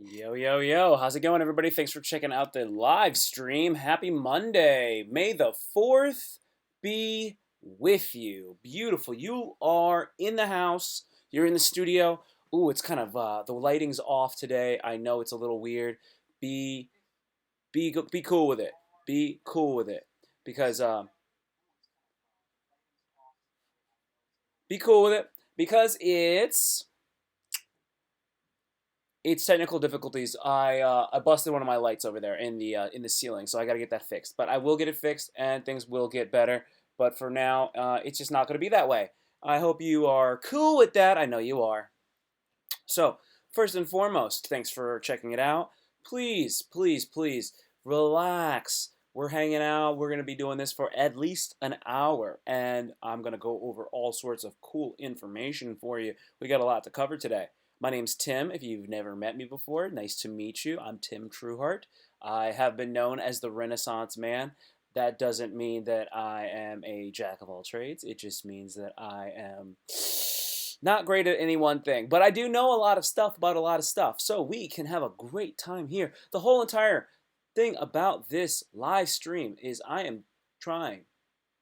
Yo, yo, yo. How's it going, everybody? Thanks for checking out the live stream. Happy Monday. May the 4th be with you. Beautiful. You are in the house. You're in the studio. Ooh, it's kind of, the lighting's off today. I know it's a little weird. Be, be cool with it. Be cool with it. Because, be cool with it. Because it's technical difficulties. I busted one of my lights over there in the ceiling, so I got to get that fixed. But I will get it fixed, and things will get better. But for now, it's just not going to be that way. I hope you are cool with that. I know you are. So first and foremost, thanks for checking it out. Please, please, please relax. We're hanging out. We're going to be doing this for at least an hour, and I'm going to go over all sorts of cool information for you. We got a lot to cover today. My name's Tim. If you've never met me before, nice to meet you. I'm Tim Trueheart. I have been known as the Renaissance Man. That doesn't mean that I am a jack of all trades. It just means that I am not great at any one thing. But I do know a lot of stuff about a lot of stuff. So we can have a great time here. The whole entire thing about this live stream is I am trying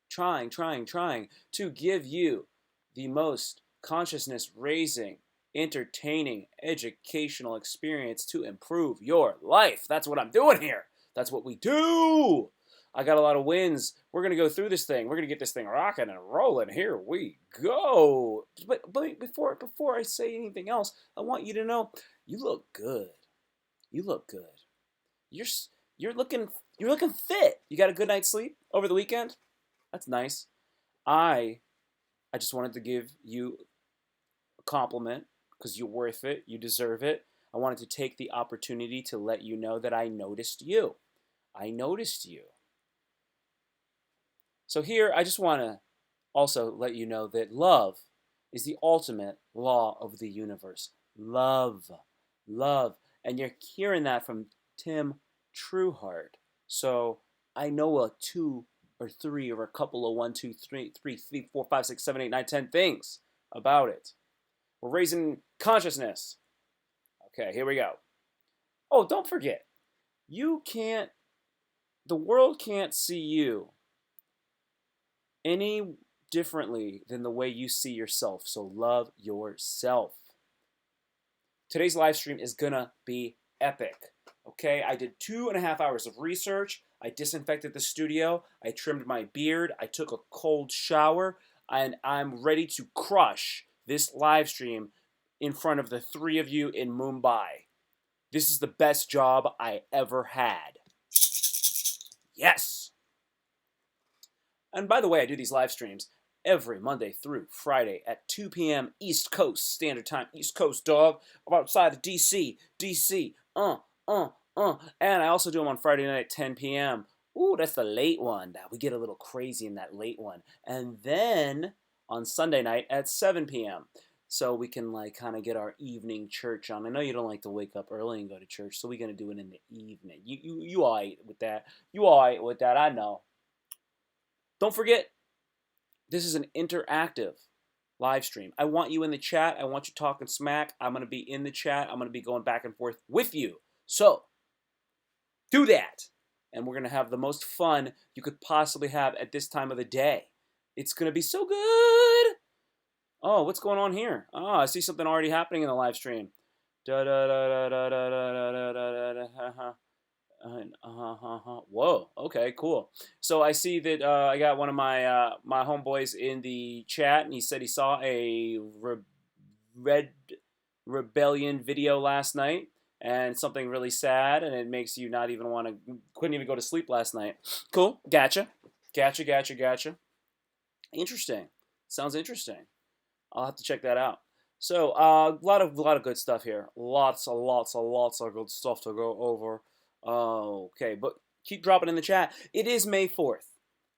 to give you the most consciousness raising, entertaining, educational experience to improve your life. That's what I'm doing here. That's what we do. I got a lot of wins. We're going to go through this thing. We're going to get this thing rocking and rolling. Here we go. But before I say anything else, I want you to know you look good. You look good. You're you're looking fit. You got a good night's sleep over the weekend? That's nice. I I just wanted to give you a compliment because you're worth it. You deserve it. I wanted to take the opportunity to let you know that I noticed you. I noticed you. So here, I just want to also let you know that love is the ultimate law of the universe. Love, love. And you're hearing that from Tim Trueheart. So I know a two or three or a couple of one, two, three, four, five, six, seven, eight, nine, 10 things about it. We're raising consciousness. Okay, here we go. Oh, don't forget, you can't, the world can't see you any differently than the way you see yourself. So love yourself. Today's live stream is gonna be epic. Okay, I did 2.5 hours of research. I disinfected the studio. I trimmed my beard. I took a cold shower, and I'm ready to crush this live stream in front of the three of you in Mumbai. This is the best job I ever had. Yes. And by the way, I do these live streams every Monday through Friday at 2 p.m. East Coast Standard Time. East Coast, dog. I'm outside of DC. DC. And I also do them on Friday night at 10 p.m. Ooh, that's the late one. We get a little crazy in that late one. And then on Sunday night at 7 p.m. So we can like kind of get our evening church on. I know you don't like to wake up early and go to church, so we're gonna do it in the evening. You all right with that? You all right with that? I know. Don't forget, this is an interactive live stream. I want you in the chat. I want you talking smack. I'm going to be in the chat. I'm going to be going back and forth with you. So, do that. And we're going to have the most fun you could possibly have at this time of the day. It's going to be so good. Oh, what's going on here? Oh, I see something already happening in the live stream. Whoa. Okay. Cool. So I see that I got one of my homeboys in the chat, and he said he saw a Red Rebellion video last night, and something really sad, and it makes you not even want to, couldn't even go to sleep last night. Cool. Gotcha. Interesting. Sounds interesting. I'll have to check that out. So a lot of good stuff here. Lots of good stuff to go over. Okay, but keep dropping in the chat. It is May 4th.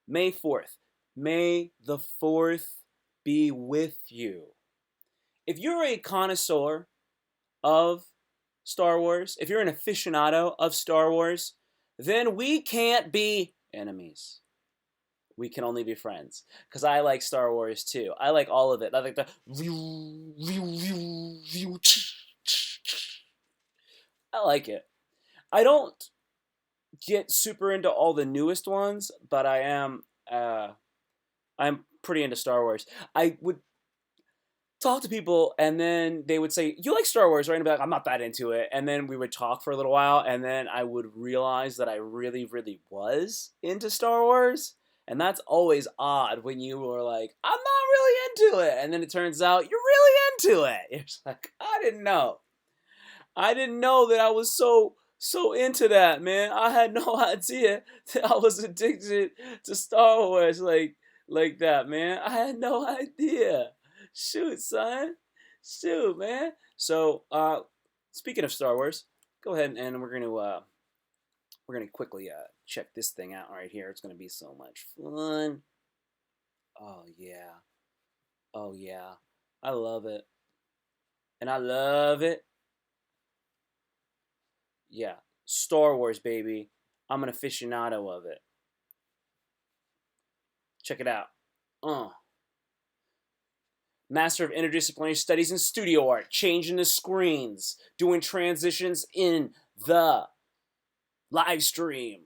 May 4th. May the 4th be with you. If you're a connoisseur of Star Wars, if you're an aficionado of Star Wars, then we can't be enemies. We can only be friends. Because I like Star Wars too. I like all of it. I like the I like it. I don't get super into all the newest ones, but I'm pretty into Star Wars. I would talk to people and then they would say, "You like Star Wars, right?" And I'd be like, "I'm not that into it." And then we would talk for a little while and then I would realize that I really, really was into Star Wars. And that's always odd when you were like, "I'm not really into it." And then it turns out you're really into it. You're just like, I didn't know. I didn't know that I was so into that, man. I had no idea that I was addicted to Star Wars like that, man. I had no idea. Shoot, son. Shoot, man. So, speaking of Star Wars, go ahead and we're gonna quickly check this thing out right here. It's gonna be so much fun. Oh yeah. Oh yeah. I love it. And I love it. Yeah, Star Wars, baby. I'm an aficionado of it. Check it out. Uh. Master of Interdisciplinary Studies in Studio Art, changing the screens, doing transitions in the live stream.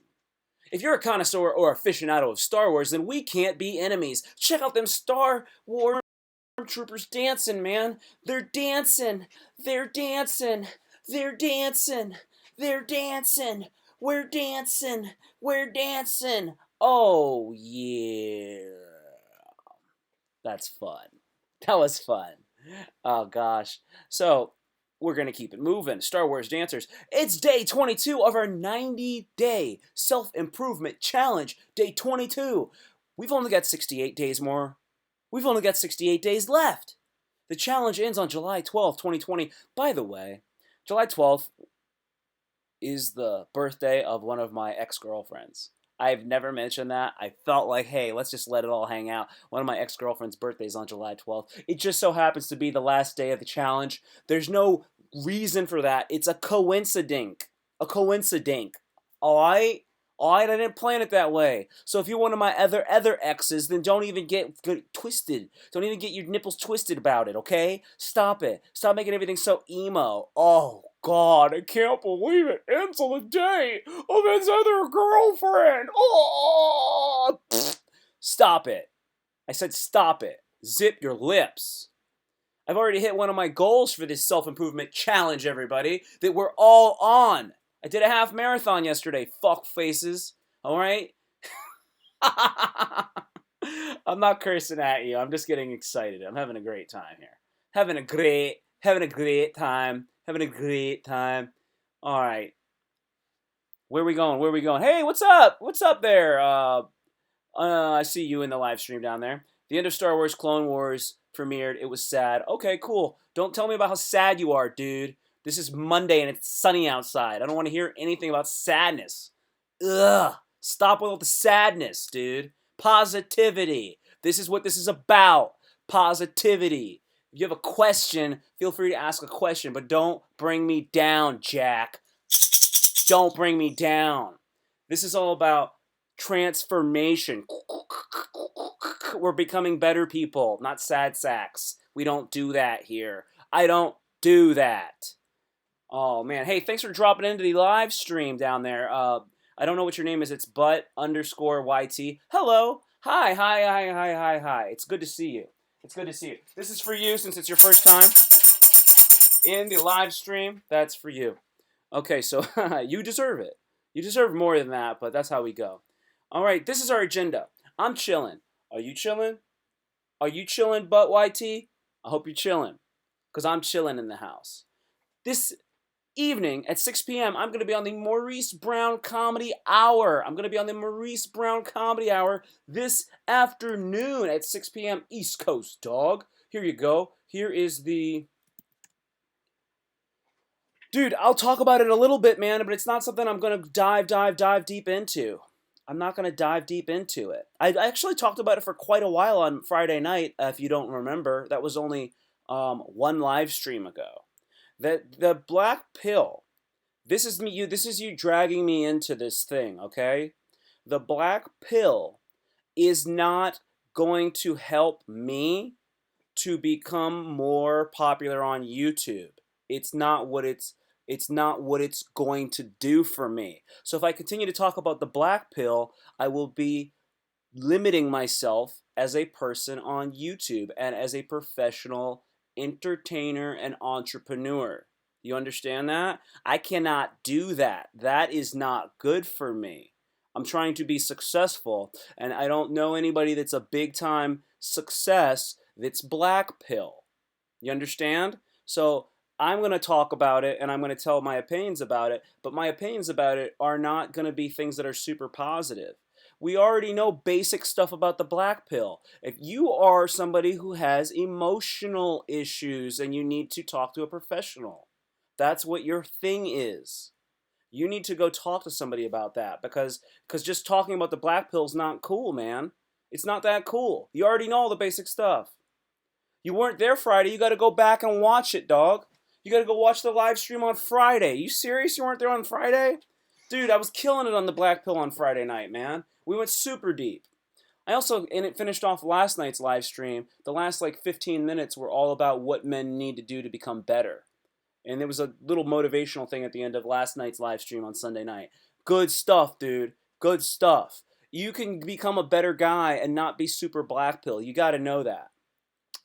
If you're a connoisseur or aficionado of Star Wars, then we can't be enemies. Check out them Star Wars Troopers dancing, man. They're dancing. They're dancing. They're dancing. They're dancing. We're dancing. We're dancing. Oh, yeah. That's fun. That was fun. Oh, gosh. So, we're going to keep it moving. Star Wars Dancers. It's day 22 of our 90-day self-improvement challenge. Day 22. We've only got 68 days more. We've only got 68 days left. The challenge ends on July 12th, 2020. By the way, July 12th is the birthday of one of my ex-girlfriends. I've never mentioned that. I felt like, hey, let's just let it all hang out. One of my ex-girlfriend's birthdays on July 12th. It just so happens to be the last day of the challenge. There's no reason for that. It's a coincidence. A coincidence. Alright? Alright, I didn't plan it that way. So if you're one of my other exes, then don't even get twisted. Don't even get your nipples twisted about it, okay? Stop it. Stop making everything so emo. Oh, God, I can't believe it. Ends on the day of his other girlfriend. Oh, stop it. I said stop it. Zip your lips. I've already hit one of my goals for this self-improvement challenge, everybody, that we're all on. I did a half marathon yesterday, fuck faces. All right? I'm not cursing at you. I'm just getting excited. I'm having a great time here. Having a great time. Having a great time. All right. Where are we going? Where are we going? Hey, what's up? What's up there? I see you in the live stream down there. The end of Star Wars Clone Wars premiered. It was sad. Okay, cool. Don't tell me about how sad you are, dude. This is Monday and it's sunny outside. I don't want to hear anything about sadness. Ugh. Stop with all the sadness, dude. Positivity. This is what this is about. Positivity. If you have a question, feel free to ask a question, but don't bring me down, Jack. Don't bring me down. This is all about transformation. We're becoming better people, not sad sacks. We don't do that here. I don't do that. Oh, man. Hey, thanks for dropping into the live stream down there. I don't know what your name is. It's butt_YT. Hello. Hi. It's good to see you. It's good to see you. This is for you since it's your first time in the live stream. That's for you. Okay, so you deserve it. You deserve more than that, but that's how we go. All right, this is our agenda. I'm chilling. Are you chilling? Are you chilling, butt YT? I hope you're chilling, because I'm chilling in the house. This evening at 6 p.m., I'm going to be on the Maurice Brown Comedy Hour. I'm going to be on the Maurice Brown Comedy Hour this afternoon at 6 p.m. East Coast, dog. Here you go. Here is the... Dude, I'll talk about it a little bit, man, but it's not something I'm going to dive deep into. I'm not going to dive deep into it. I actually talked about it for quite a while on Friday night, if you don't remember. That was only one live stream ago. The black pill. This is you dragging me into this thing, okay? The black pill is not going to help me to become more popular on YouTube. It's not what it's It's not what it's going to do for me. So if I continue to talk about the black pill, I will be limiting myself as a person on YouTube and as a professional entertainer and entrepreneur. You understand that? I cannot do that. That is not good for me. I'm trying to be successful, and I don't know anybody that's a big time success that's black pill. You understand? So I'm going to talk about it and I'm going to tell my opinions about it, but my opinions about it are not going to be things that are super positive. We already know basic stuff about the black pill. If you are somebody who has emotional issues and you need to talk to a professional, that's what your thing is. You need to go talk to somebody about that because just talking about the black pill is not cool, man. It's not that cool. You already know all the basic stuff. You weren't there Friday. You got to go back and watch it, dog. You got to go watch the live stream on Friday. You serious? You weren't there on Friday? Dude, I was killing it on the black pill on Friday night, man. We went super deep. I also, and it finished off last night's live stream. The last like 15 minutes were all about what men need to do to become better. And there was a little motivational thing at the end of last night's live stream on Sunday night. Good stuff, dude. Good stuff. You can become a better guy and not be super black pill. You got to know that.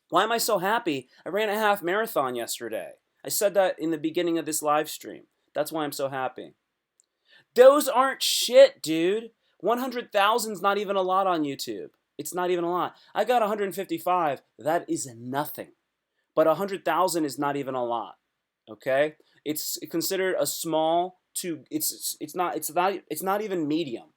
Why am I so happy? I ran a half marathon yesterday. I said that in the beginning of this live stream. That's why I'm so happy. Those aren't shit, dude. 100,000 is not even a lot on YouTube. It's not even a lot. I got 155. That is nothing. But 100,000 is not even a lot. Okay? It's considered a small to it's not even medium.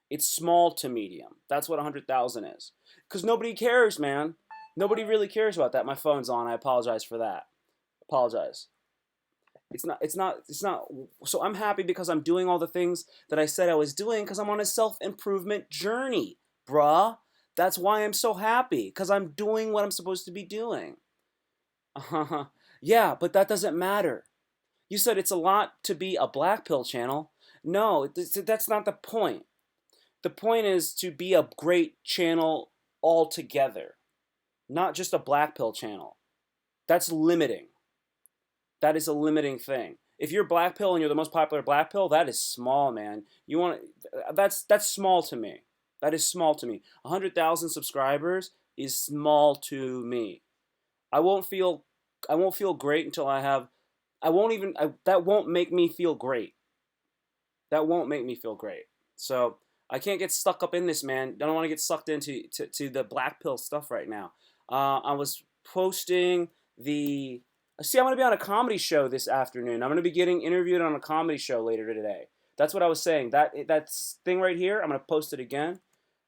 It's small to medium. That's what 100,000 is. Cuz nobody cares, man. Nobody really cares about that. My phone's on. I apologize for that. Apologize. It's not so I'm happy because I'm doing all the things that I said I was doing because I'm on a self-improvement journey, bruh. That's why I'm so happy because I'm doing what I'm supposed to be doing. Yeah, but that doesn't matter. You said it's a lot to be a black pill channel. No, that's not the point. The point is to be a great channel altogether, not just a black pill channel. That's limiting. That is a limiting thing. If you're black pill and you're the most popular black pill, that is small, man. You want that's small to me. That is small to me. 100,000 subscribers is small to me. I won't feel I won't feel great until I have I won't even that won't make me feel great. That won't make me feel great. So I can't get stuck up in this, man. I don't want to get sucked into to the black pill stuff right now. I was posting the. See, I'm going to be on a comedy show this afternoon. I'm going to be getting interviewed on a comedy show later today. That's what I was saying. That thing right here, I'm going to post it again,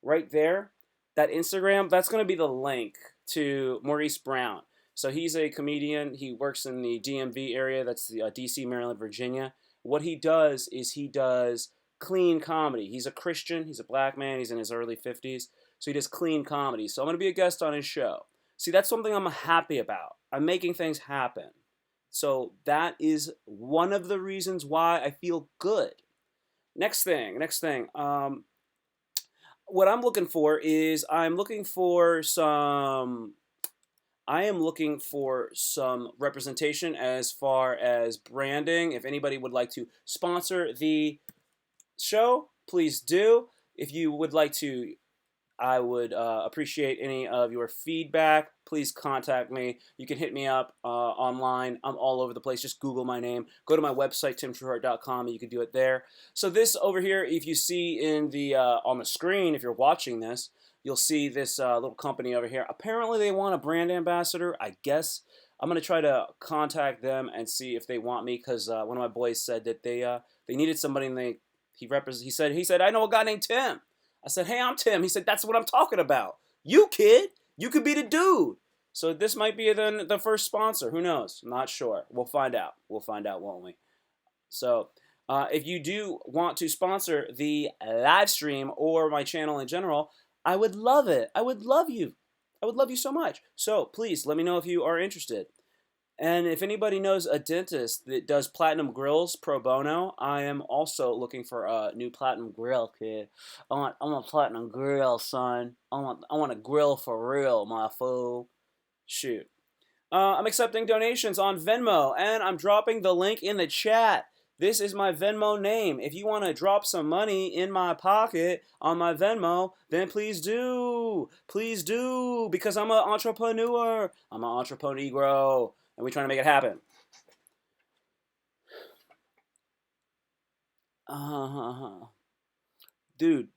right there. That Instagram, that's going to be the link to Maurice Brown. So he's a comedian. He works in the DMV area. That's the D.C., Maryland, Virginia. What he does is he does clean comedy. He's a Christian. He's a black man. He's in his early 50s. So he does clean comedy. So I'm going to be a guest on his show. See, that's something I'm happy about. I'm making things happen. So that is one of the reasons why I feel good. Next thing. What I'm looking for is I am looking for some representation as far as branding. If anybody would like to sponsor the show, please do. If you would like to, I would appreciate any of your feedback. Please contact me. You can hit me up online. I'm all over the place. Just Google my name. Go to my website, timtrueheart.com, and you can do it there. So this over here, if you see in the on the screen, if you're watching this, you'll see this little company over here. Apparently, they want a brand ambassador. I guess I'm gonna try to contact them and see if they want me because one of my boys said that they needed somebody and he said I know a guy named Tim. I said, hey, I'm Tim. He said, that's what I'm talking about. You, kid. You could be the dude. So this might be the first sponsor. Who knows? I'm not sure. We'll find out. We'll find out, won't we? So if you do want to sponsor the live stream or my channel in general, I would love it. I would love you. I would love you so much. So please let me know if you are interested. And if anybody knows a dentist that does platinum grills pro bono, I am also looking for a new platinum grill, kid. I want a platinum grill, son. I want a grill for real, my fool. Shoot. I'm accepting donations on Venmo, and I'm dropping the link in the chat. This is my Venmo name. If you want to drop some money in my pocket on my Venmo, then please do. Please do, because I'm an entrepreneur. I'm an entrepreneur, and we're trying to make it happen. Uh-huh. Dude,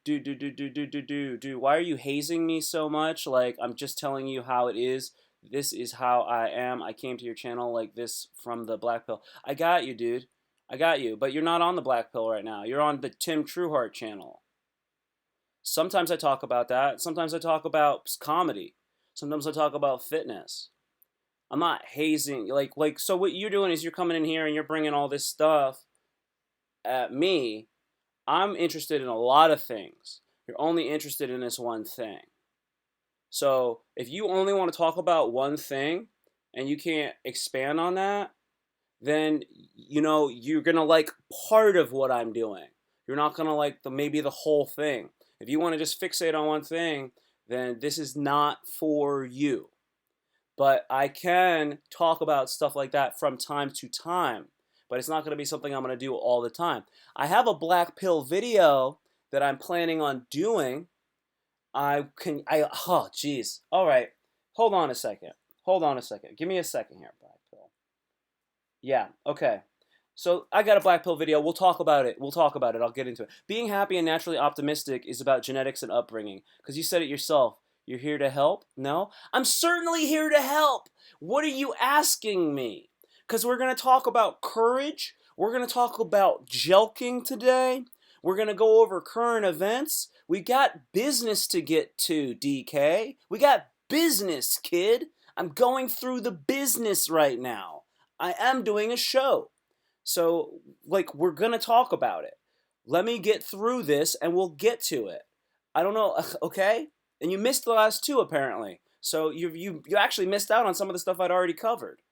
why are you hazing me so much? Like, I'm just telling you how it is. This is how I am. I came to your channel like this from the Black Pill. I got you, dude. I got you. But you're not on the Black Pill right now. You're on the Tim Trueheart channel. Sometimes I talk about that. Sometimes I talk about comedy. Sometimes I talk about fitness. I'm not hazing. So what you're doing is you're coming in here and you're bringing all this stuff at me. I'm interested in a lot of things. You're only interested in this one thing. So if you only want to talk about one thing and you can't expand on that, then you're gonna like part of what I'm doing. You're not gonna like maybe the whole thing. If you want to just fixate on one thing, then this is not for you. But I can talk about stuff like that from time to time. But it's not going to be something I'm going to do all the time. I have a Black Pill video that I'm planning on doing. Oh, jeez. All right. Hold on a second. Hold on a second. Give me a second here, Black Pill. Yeah, okay. So I got a Black Pill video. We'll talk about it. We'll talk about it. I'll get into it. Being happy and naturally optimistic is about genetics and upbringing. Because you said it yourself. You're here to help? No? I'm certainly here to help. What are you asking me? Because we're going to talk about courage. We're going to talk about jelking today. We're going to go over current events. We got business to get to, DK. We got business, kid. I'm going through the business right now. I am doing a show. So, we're going to talk about it. Let me get through this and we'll get to it. I don't know, okay? And you missed the last two, apparently. So, you actually missed out on some of the stuff I'd already covered.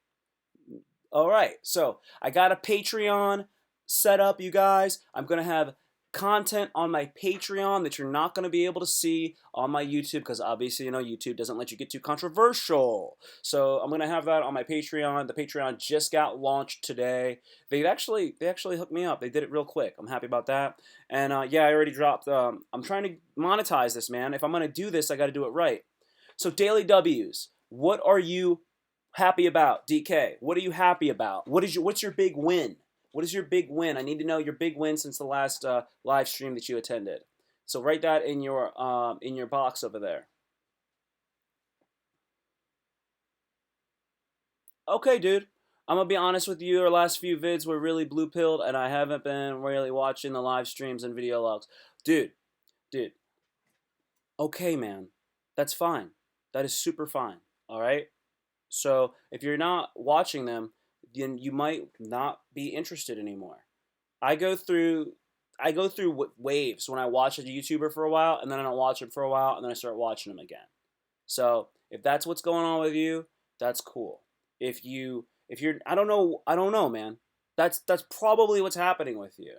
All right, so I got a Patreon set up, you guys. I'm going to have content on my Patreon that you're not going to be able to see on my YouTube because obviously, YouTube doesn't let you get too controversial. So I'm going to have that on my Patreon. The Patreon just got launched today. They actually hooked me up. They did it real quick. I'm happy about that. And yeah, I already dropped. I'm trying to monetize this, man. If I'm going to do this, I got to do it right. So daily W's. What are you happy about, DK? What are you happy about? What's your big win? What is your big win? I need to know your big win since the last live stream that you attended. So write that in your box over there. Okay, dude. I'm gonna be honest with you. Our last few vids were really blue pilled, and I haven't been really watching the live streams and video logs. Dude. Okay, man. That's fine. That is super fine. All right. So if you're not watching them, then you might not be interested anymore. I go through waves when I watch a YouTuber for a while, and then I don't watch him for a while, and then I start watching him again. So if that's what's going on with you, that's cool. If you're I don't know, man. That's probably what's happening with you.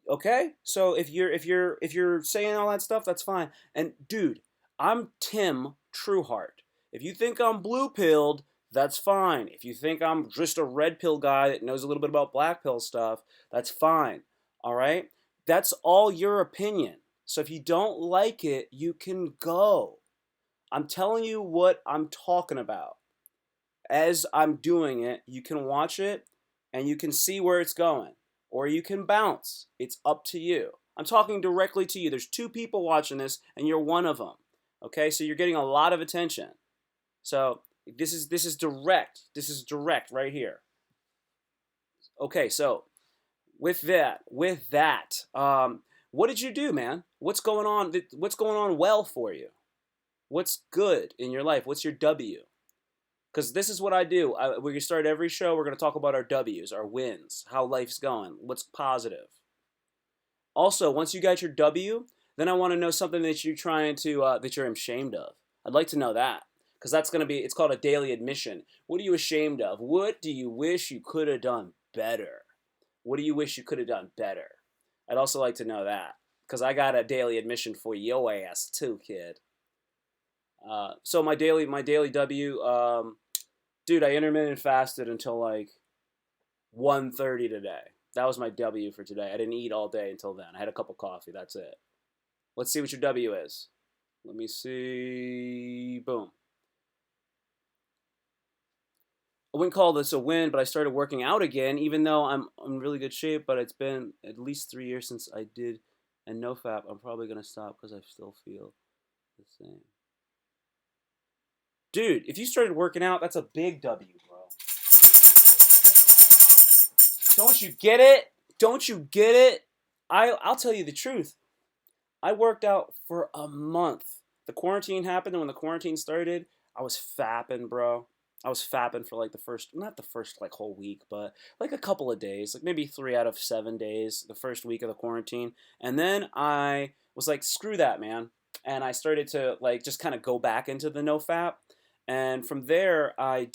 Okay? So if you're saying all that stuff, that's fine. And dude, I'm Tim Trueheart. If you think I'm blue pilled, that's fine. If you think I'm just a red pill guy that knows a little bit about black pill stuff, that's fine. All right? That's all your opinion. So if you don't like it, you can go. I'm telling you what I'm talking about. As I'm doing it, you can watch it and you can see where it's going. Or you can bounce. It's up to you. I'm talking directly to you. There's two people watching this and you're one of them. Okay? So you're getting a lot of attention. So this is direct. This is direct right here. Okay, so with that, what did you do, man? What's going on? What's going on well for you? What's good in your life? What's your W? Because this is what I do. We're going to start every show. We're going to talk about our W's, our wins, how life's going, what's positive. Also, once you got your W, then I want to know something that you're trying to, that you're ashamed of. I'd like to know that. Because that's going to be, it's called a daily admission. What are you ashamed of? What do you wish you could have done better? What do you wish you could have done better? I'd also like to know that. Because I got a daily admission for your ass too, kid. So my daily W, Dude, I intermittent fasted until like 1:30 today. That was my W for today. I didn't eat all day until then. I had a cup of coffee. That's it. Let's see what your W is. Let me see. Boom. I wouldn't call this a win, but I started working out again, even though I'm in really good shape. But it's been at least 3 years since I did a Nofap. I'm probably gonna stop because I still feel the same. Dude, if you started working out, that's a big W, bro. Don't you get it? Don't you get it? I'll tell you the truth. I worked out for a month. The quarantine happened, and when the quarantine started, I was fapping, bro. I was fapping for like the first, not the first like whole week, but like a couple of days, like maybe 3 out of 7 days, the first week of the quarantine. And then I was like, screw that, man. And I started to like just kind of go back into the nofap. And from there, I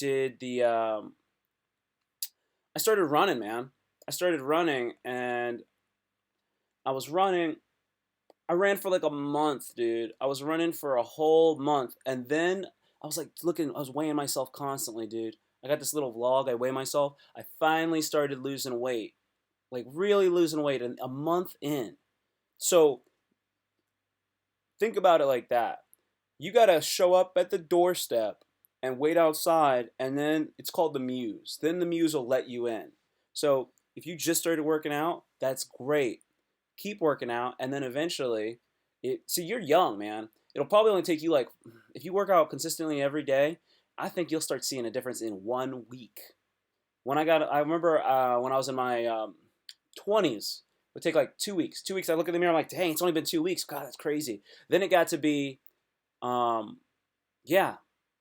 started running, man. I started running, and I was running. I ran for like a month, dude. I was running for a whole month, and then I was like looking. I was weighing myself constantly, dude. I got this little vlog. I weigh myself. I finally started losing weight, like really losing weight, and a month in. So think about it like that. You gotta show up at the doorstep and wait outside, and then it's called the muse. Then the muse will let you in. So if you just started working out, that's great. Keep working out, and then eventually, see, you're young, man. It'll probably only take you like, if you work out consistently every day, I think you'll start seeing a difference in 1 week. I remember when I was in my 20s, it would take like 2 weeks. 2 weeks, I look in the mirror, I'm like, dang, it's only been 2 weeks. God, that's crazy. Then it got to be, um, yeah,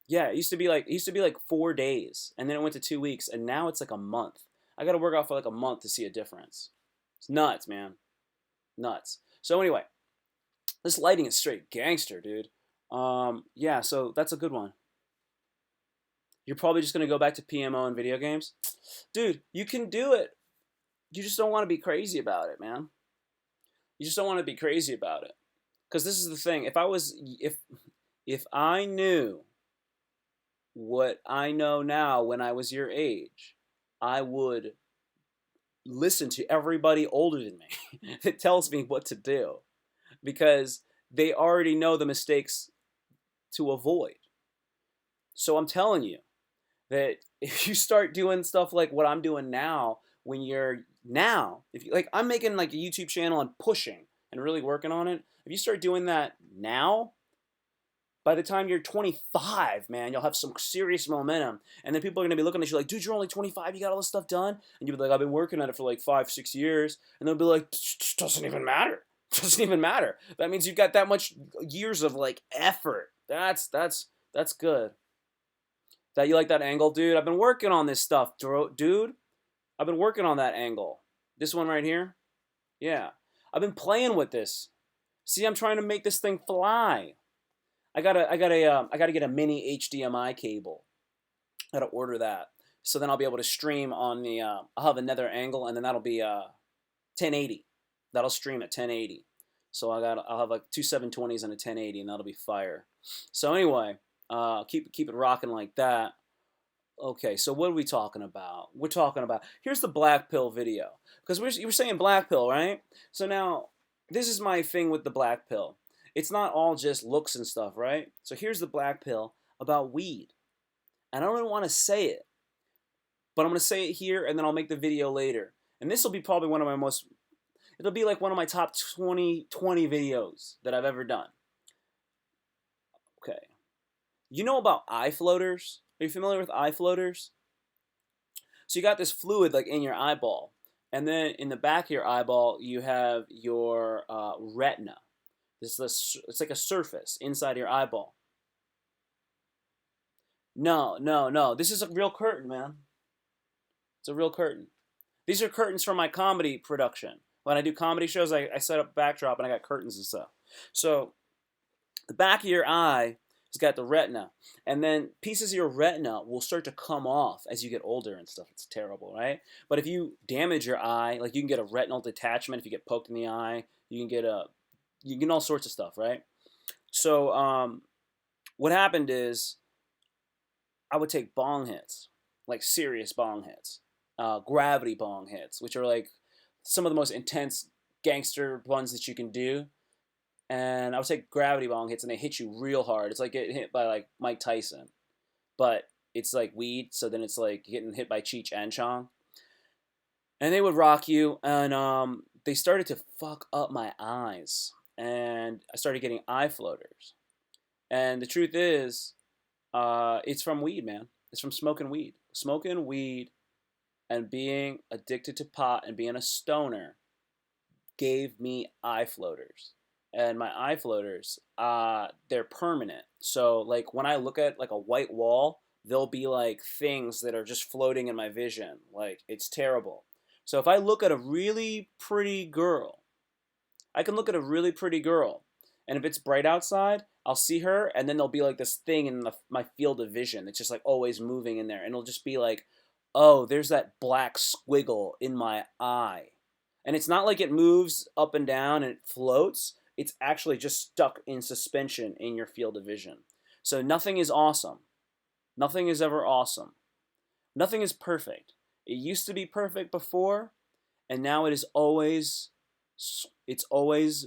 yeah. It used to be like 4 days, and then it went to 2 weeks, and now it's like a month. I got to work out for like a month to see a difference. It's nuts, man. Nuts. So anyway, this lighting is straight gangster, dude. Yeah, so that's a good one. You're probably just gonna go back to PMO and video games, dude. You can do it. You just don't want to be crazy about it, man. You just don't want to be crazy about it. Because this is the thing. If I knew what I know now when I was your age, I would listen to everybody older than me that tells me what to do, because they already know the mistakes to avoid. So I'm telling you that if you start doing stuff like what I'm doing now, when you're now, if you like, I'm making like a YouTube channel and pushing and really working on it. If you start doing that now, by the time you're 25, man, you'll have some serious momentum. And then people are going to be looking at you like, dude, you're only 25, you got all this stuff done? And you'll be like, I've been working on it for like 5, 6 years. And they'll be like, doesn't even matter. Doesn't even matter. That means you've got that much years of like effort. That's good. That you like that angle, dude? I've been working on this stuff, dude. I've been working on that angle. This one right here? Yeah. I've been playing with this. See, I'm trying to make this thing fly. I gotta get a mini HDMI cable. I gotta order that. So then I'll be able to stream on the, I'll have another angle, and then that'll be 1080. That'll stream at 1080. So I'll have like two 720s and a 1080, and that'll be fire. So anyway, keep it rocking like that. Okay, so what are we talking about? We're talking about, here's the black pill video, because you were saying black pill, right? So now this is my thing with the black pill. It's not all just looks and stuff, right? So here's the black pill about weed. And I don't even want to say it, but I'm going to say it here, and then I'll make the video later. And this will be probably one of my most, it'll be like one of my top 20 videos that I've ever done. Okay. You know about eye floaters? Are you familiar with eye floaters? So you got this fluid like in your eyeball, and then in the back of your eyeball you have your retina. It's like a surface inside your eyeball. No, no, no. This is a real curtain, man. It's a real curtain. These are curtains from my comedy production. When I do comedy shows, I set up a backdrop and I got curtains and stuff. So the back of your eye has got the retina, and then pieces of your retina will start to come off as you get older and stuff. It's terrible, right? But if you damage your eye, like you can get a retinal detachment if you get poked in the eye. You can get all sorts of stuff, right? So what happened is I would take bong hits, like serious bong hits, gravity bong hits, which are like some of the most intense gangster ones that you can do. And I would take gravity bong hits, and they hit you real hard. It's like getting hit by like Mike Tyson, but it's like weed, so then it's like getting hit by Cheech and Chong. And they would rock you, and they started to fuck up my eyes, and I started getting eye floaters. And the truth is, it's from weed, man. It's from smoking weed, and being addicted to pot and being a stoner gave me eye floaters. And my eye floaters, they're permanent. So like when I look at like a white wall, there'll be like things that are just floating in my vision. Like it's terrible. So if I look at a really pretty girl, I can look at a really pretty girl, and if it's bright outside, I'll see her, and then there'll be like this thing in my field of vision. It's just like always moving in there, and it'll just be like, oh, there's that black squiggle in my eye. And it's not like it moves up and down and it floats. It's actually just stuck in suspension in your field of vision. So nothing is awesome. Nothing is ever awesome. Nothing is perfect. It used to be perfect before, and now it is always it's always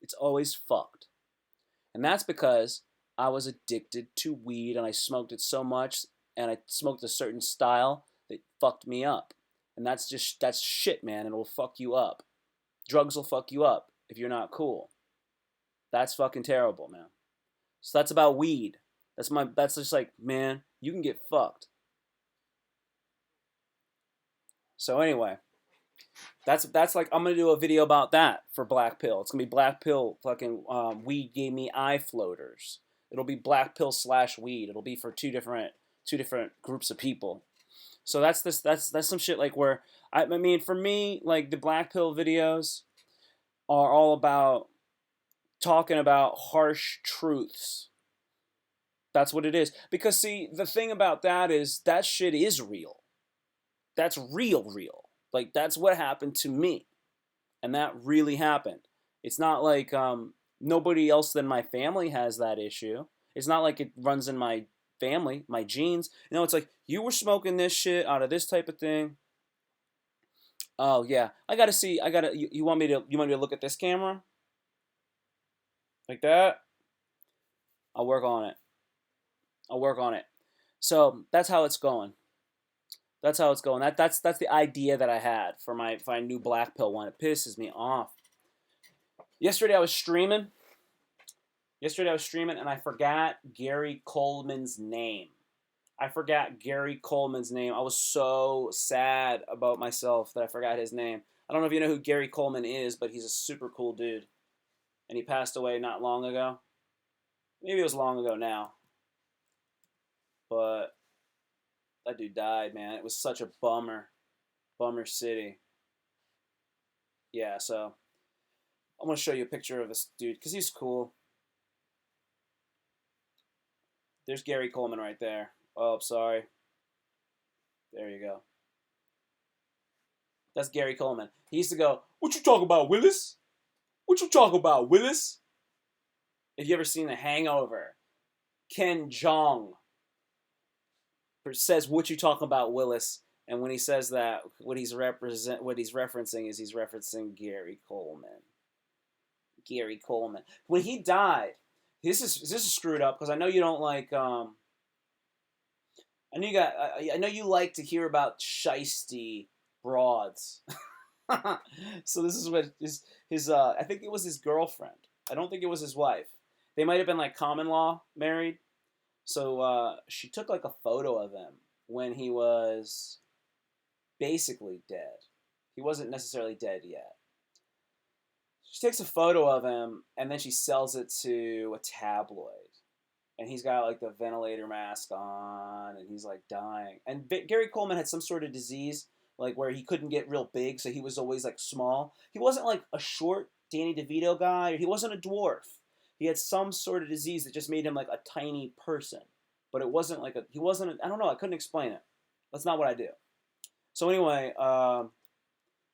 it's always fucked. And that's because I was addicted to weed, and I smoked it so much, and I smoked a certain style that fucked me up. And that's shit, man. It'll fuck you up. Drugs will fuck you up if you're not cool. That's fucking terrible, man. So that's about weed. That's just like, man, you can get fucked. So anyway, that's like I'm gonna do a video about that for Black Pill. It's gonna be Black Pill fucking weed gave me eye floaters. It'll be Black Pill slash weed. It'll be for two different groups of people. So that's some shit like where I mean for me like the Black Pill videos are all about talking about harsh truths. That's what it is. Because see, the thing about that is that shit is real. That's real. Like that's what happened to me. And that really happened. It's not like nobody else than my family has that issue. It's not like it runs in my family, my genes. It's like you were smoking this shit out of this type of thing. Oh yeah, I gotta see. You want me to look at this camera like that? I'll work on it. I'll work on it. So that's how it's going. That's how it's going. That's the idea that I had for my new Black Pill one. It pisses me off. Yesterday I was streaming. And I forgot Gary Coleman's name. I was so sad about myself that I forgot his name. I don't know if you know who Gary Coleman is, but he's a super cool dude. And he passed away not long ago. Maybe it was long ago now. But that dude died, man. It was such a bummer. Bummer city. Yeah, so I'm going to show you a picture of this dude because he's cool. There's Gary Coleman right there. Oh, sorry. There you go. That's Gary Coleman. He used to go, "What you talking about, Willis? What you talking about, Willis?" If you ever seen The Hangover, Ken Jeong says, "What you talking about, Willis?" And when he says that, what he's referencing is he's referencing Gary Coleman. Gary Coleman. When he died, this is screwed up because I know you don't like. I know you like to hear about shisty broads. So this is what his I think it was his girlfriend. I don't think it was his wife. They might have been like common law married. So she took like a photo of him when he was basically dead. He wasn't necessarily dead yet. She takes a photo of him and then she sells it to a tabloid. And he's got like the ventilator mask on and he's like dying. And Gary Coleman had some sort of disease like where he couldn't get real big, so he was always like small. He wasn't like a short Danny DeVito guy. He wasn't a dwarf. He had some sort of disease that just made him like a tiny person. But it wasn't like I don't know, I couldn't explain it. That's not what I do. So anyway,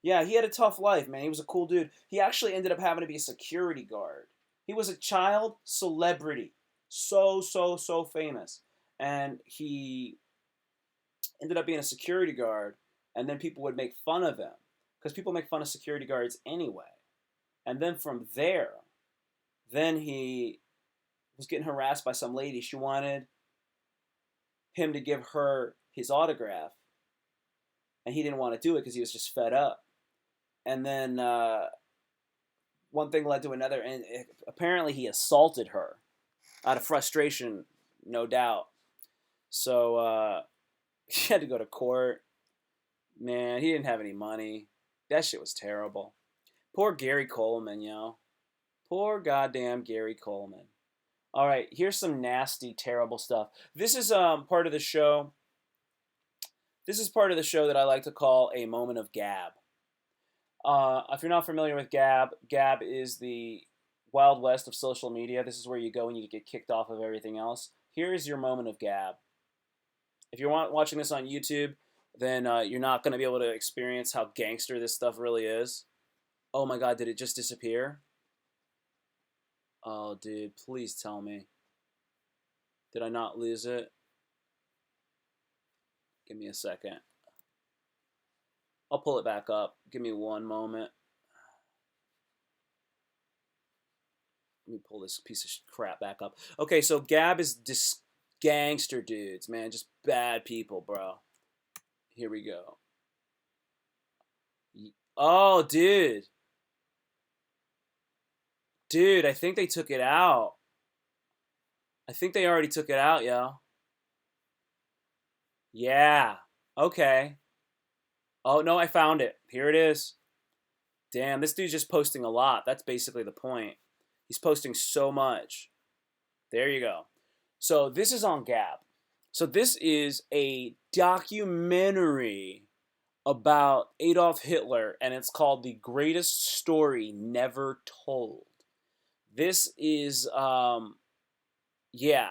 yeah, he had a tough life, man. He was a cool dude. He actually ended up having to be a security guard. He was a child celebrity. So famous. and he ended up being a security guard, and then people would make fun of him because people make fun of security guards anyway. And then from there, then he was getting harassed by some lady. She wanted him to give her his autograph, and he didn't want to do it because he was just fed up. And then one thing led to another, and apparently he assaulted her out of frustration, no doubt. So he had to go to court. Man, he didn't have any money. That shit was terrible. Poor Gary Coleman, yo. Poor goddamn Gary Coleman. All right, here's some nasty, terrible stuff. This is part of the show. This is part of the show that I like to call a moment of gab. If you're not familiar with Gab, Gab is the Wild West of social media. This is where you go when you get kicked off of everything else. Here is your moment of Gab. If you're watching this on YouTube, then you're not going to be able to experience how gangster this stuff really is. Oh my god, did it just disappear? Oh, dude, please tell me. Did I not lose it? Give me a second. I'll pull it back up. Give me one moment. Let me pull this piece of crap back up. Okay, so Gab is just gangster dudes, man. Just bad people, bro. Here we go. Oh, dude. Dude, I think they took it out. I think they already took it out, yo. Yeah. Okay. Oh, no, I found it. Here it is. Damn, this dude's just posting a lot. That's basically the point. He's posting so much. There you go. So this is on Gab. So this is a documentary about Adolf Hitler, and it's called The Greatest Story Never Told. This is, yeah.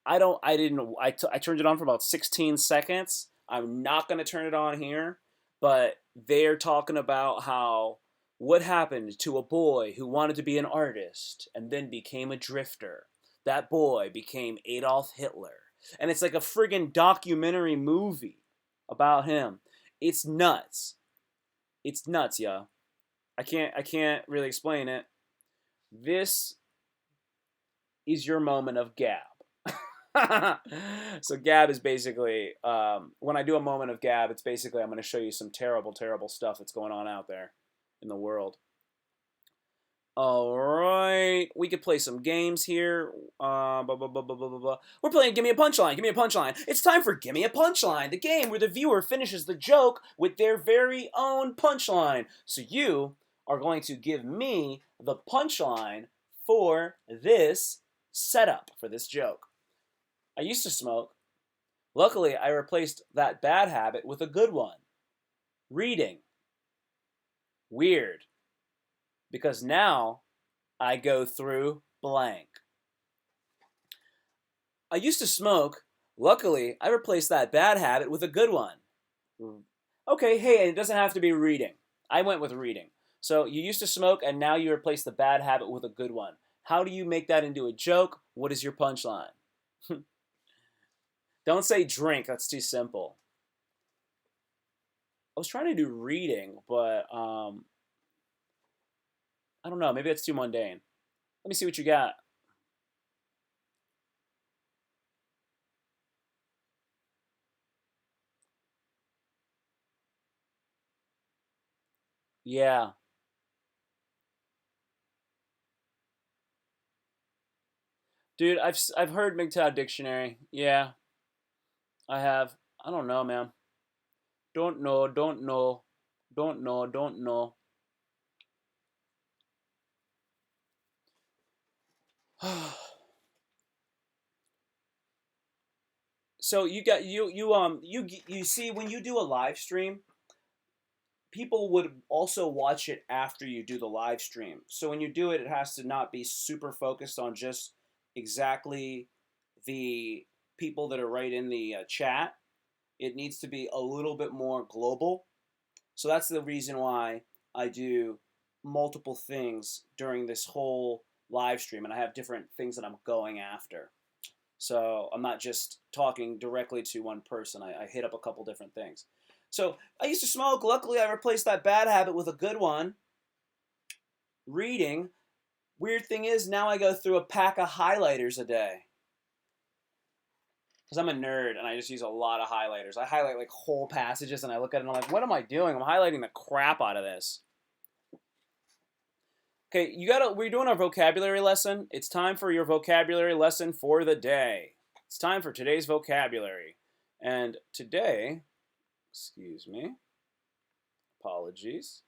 I turned it on for about 16 seconds. I'm not going to turn it on here, but they're talking about what happened to a boy who wanted to be an artist and then became a drifter. That boy became Adolf Hitler. And it's like a friggin' documentary movie about him. It's nuts. It's nuts, yeah. I can't really explain it. This is your moment of Gab. So Gab is basically, when I do a moment of Gab, it's basically I'm going to show you some terrible, terrible stuff that's going on out there in the world. All right, we could play some games here. We're playing Give Me a Punchline. Give me a punchline. It's time for Give Me a Punchline, the game where the viewer finishes the joke with their very own punchline. So you are going to give me the punchline for this setup, for this joke. I used to smoke. Luckily, I replaced that bad habit with a good one. Reading. Weird. Because now I go through blank. I used to smoke. Luckily, I replaced that bad habit with a good one. Okay, hey, it doesn't have to be reading. I went with reading. So you used to smoke and now you replace the bad habit with a good one. How do you make that into a joke? What is your punchline? Don't say drink, that's too simple. I was trying to do reading, but I don't know, maybe that's too mundane. Let me see what you got. Yeah. Dude, I've heard MGTOW dictionary. Yeah, I have. I don't know, man. Don't know, don't know. Don't know, don't know. So you got you see when you do a live stream, people would also watch it after you do the live stream. So when you do it, it has to not be super focused on just exactly the people that are right in the chat. It needs to be a little bit more global. So that's the reason why I do multiple things during this whole live stream, and I have different things that I'm going after. So I'm not just talking directly to one person. I hit up a couple different things. So I used to smoke. Luckily, I replaced that bad habit with a good one. Reading. Weird thing is, now I go through a pack of highlighters a day. Because I'm a nerd and I just use a lot of highlighters. I highlight like whole passages and I look at it and I'm like, what am I doing? I'm highlighting the crap out of this. Okay, we're doing our vocabulary lesson. It's time for your vocabulary lesson for the day. It's time for today's vocabulary. And today, excuse me, apologies.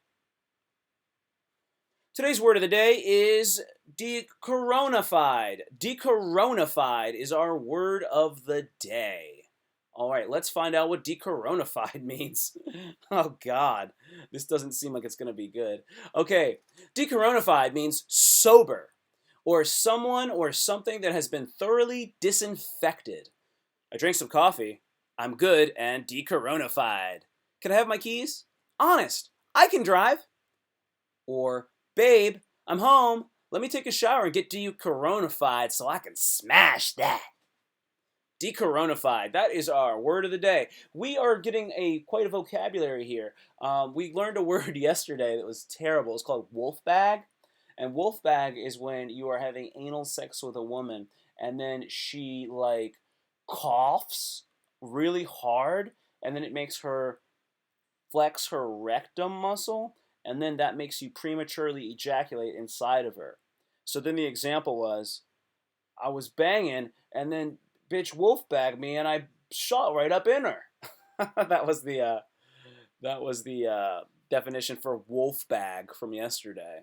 Today's word of the day is decoronified. Decoronified is our word of the day. All right, let's find out what decoronified means. Oh, God. This doesn't seem like it's going to be good. Okay, decoronified means sober, or someone or something that has been thoroughly disinfected. I drank some coffee. I'm good and decoronified. Can I have my keys? Honest, I can drive. Or, babe, I'm home. Let me take a shower and get decoronified so I can smash that. Decoronified. That is our word of the day. We are getting quite a vocabulary here. We learned a word yesterday that was terrible. It's called wolf bag. And wolf bag is when you are having anal sex with a woman and then she like coughs really hard and then it makes her flex her rectum muscle and then that makes you prematurely ejaculate inside of her. So then the example was, I was banging, and then bitch wolf bagged me, and I shot right up in her. that was the definition for wolf bag from yesterday.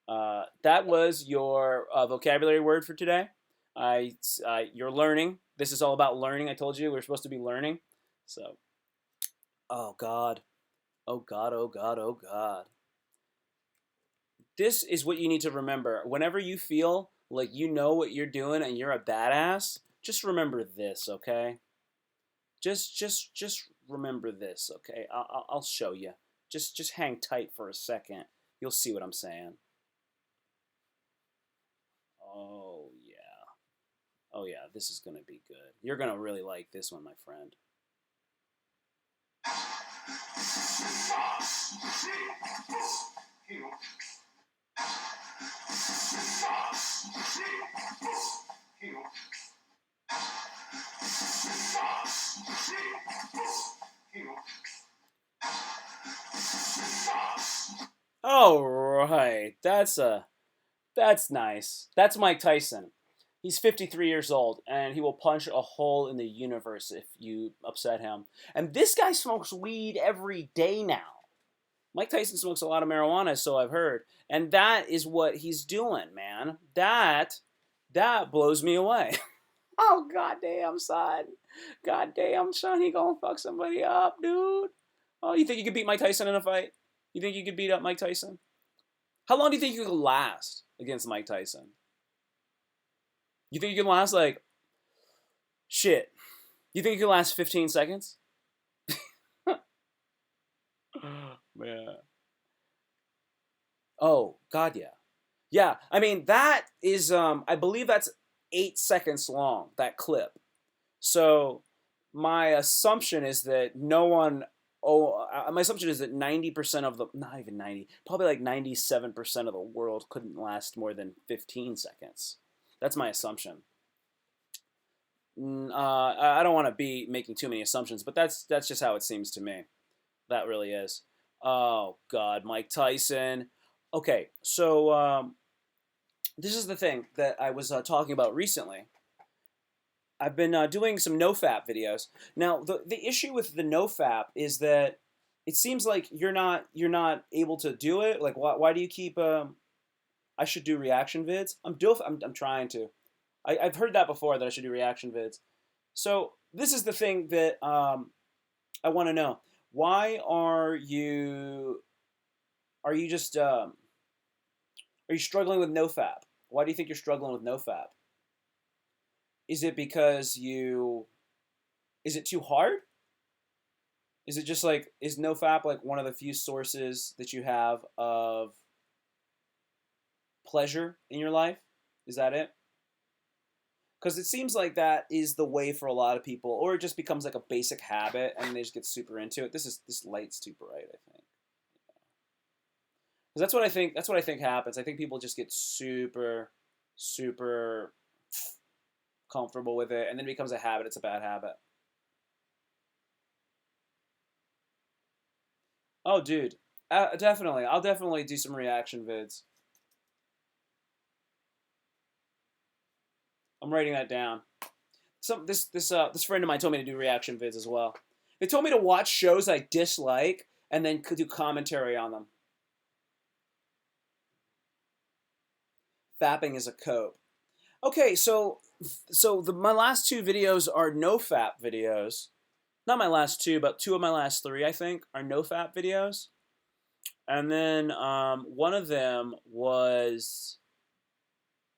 That was your vocabulary word for today. You're learning. This is all about learning. I told you we're supposed to be learning. So, oh God. Oh God, oh God, oh God. This is what you need to remember. Whenever you feel like you know what you're doing and you're a badass, just remember this, okay? Just remember this, okay? I'll show you. Just hang tight for a second. You'll see what I'm saying. Oh yeah. Oh yeah, this is gonna be good. You're gonna really like this one, my friend. All right, that's nice. That's Mike Tyson. He's 53 years old, and he will punch a hole in the universe if you upset him. And this guy smokes weed every day now. Mike Tyson smokes a lot of marijuana, so I've heard. And that is what he's doing, man. That blows me away. Oh, goddamn, son. Goddamn, son, he gonna fuck somebody up, dude. Oh, you think you could beat Mike Tyson in a fight? You think you could beat up Mike Tyson? How long do you think you could last against Mike Tyson? You think you can last, like, shit. You think you can last 15 seconds? Man. Oh, God, yeah. Yeah, I mean, that is, I believe that's 8 seconds long, that clip. So my assumption is that my assumption is that 90% of not even 90, probably like 97% of the world couldn't last more than 15 seconds. That's my assumption. I don't want to be making too many assumptions, but that's just how it seems to me. That really is. Oh, God, Mike Tyson. Okay, so this is the thing that I was talking about recently. I've been doing some Nofap videos. Now, the issue with the Nofap is that it seems like you're not able to do it. Like, why do you keep? I should do reaction vids. I'm trying to. I've heard that before that I should do reaction vids. So this is the thing that I want to know. Why are you just are you struggling with Nofap? Why do you think you're struggling with Nofap? Is it because is it too hard? Is it just like, is Nofap like one of the few sources that you have of pleasure in your life? Is that it? Because it seems like that is the way for a lot of people, or it just becomes like a basic habit, and they just get super into it. This light's too bright, I think. Because that's what I think. That's what I think happens. I think people just get super, super comfortable with it, and then it becomes a habit. It's a bad habit. Oh, dude, definitely. I'll definitely do some reaction vids. I'm writing that down. This friend of mine told me to do reaction vids as well. They told me to watch shows I dislike and then do commentary on them. Fapping is a cope. Okay, my last two videos are Nofap videos. Not my last two, but two of my last three, I think, are Nofap videos. And then one of them was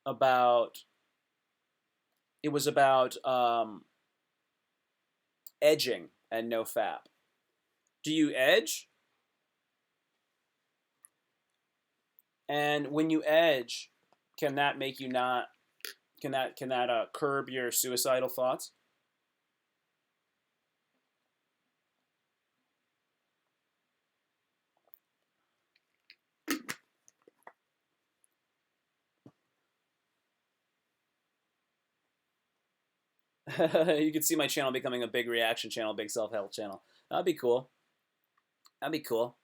about it was about edging and Nofap. Do you edge? And when you edge, can that make you not? Can that curb your suicidal thoughts? You could see my channel becoming a big reaction channel, big self-help channel. That'd be cool. That'd be cool.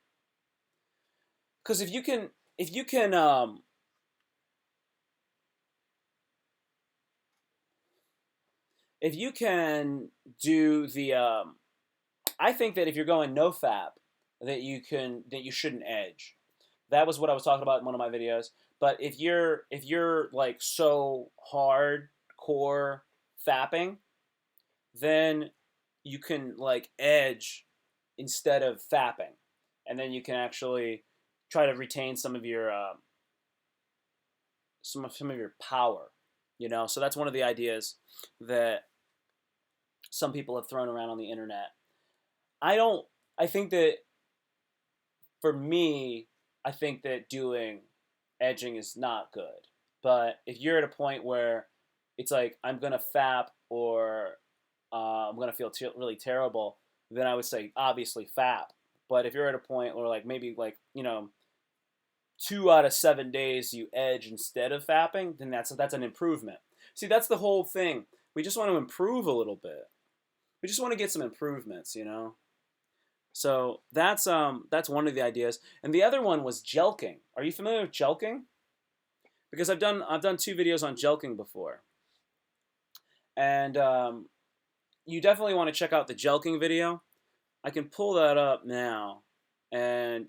Because if you can, if you can do the, I think that if you're going no fap, that you shouldn't edge. That was what I was talking about in one of my videos. But if you're like so hardcore fapping, then you can like edge instead of fapping, and then you can actually try to retain some of your some of your power. So that's one of the ideas that some people have thrown around on the internet. I don't. I think that for me, I think that doing edging is not good. But if you're at a point where it's like I'm gonna fap or I'm gonna feel really terrible, then I would say obviously fap. But if you're at a point where like maybe like 2 out of 7 days you edge instead of fapping, then that's an improvement. See, that's the whole thing. We just want to improve a little bit. We just want to get some improvements. So that's one of the ideas, and the other one was jelking. Are you familiar with jelking? Because I've done 2 videos on jelking before, and you definitely want to check out the jelking video. I can pull that up now, and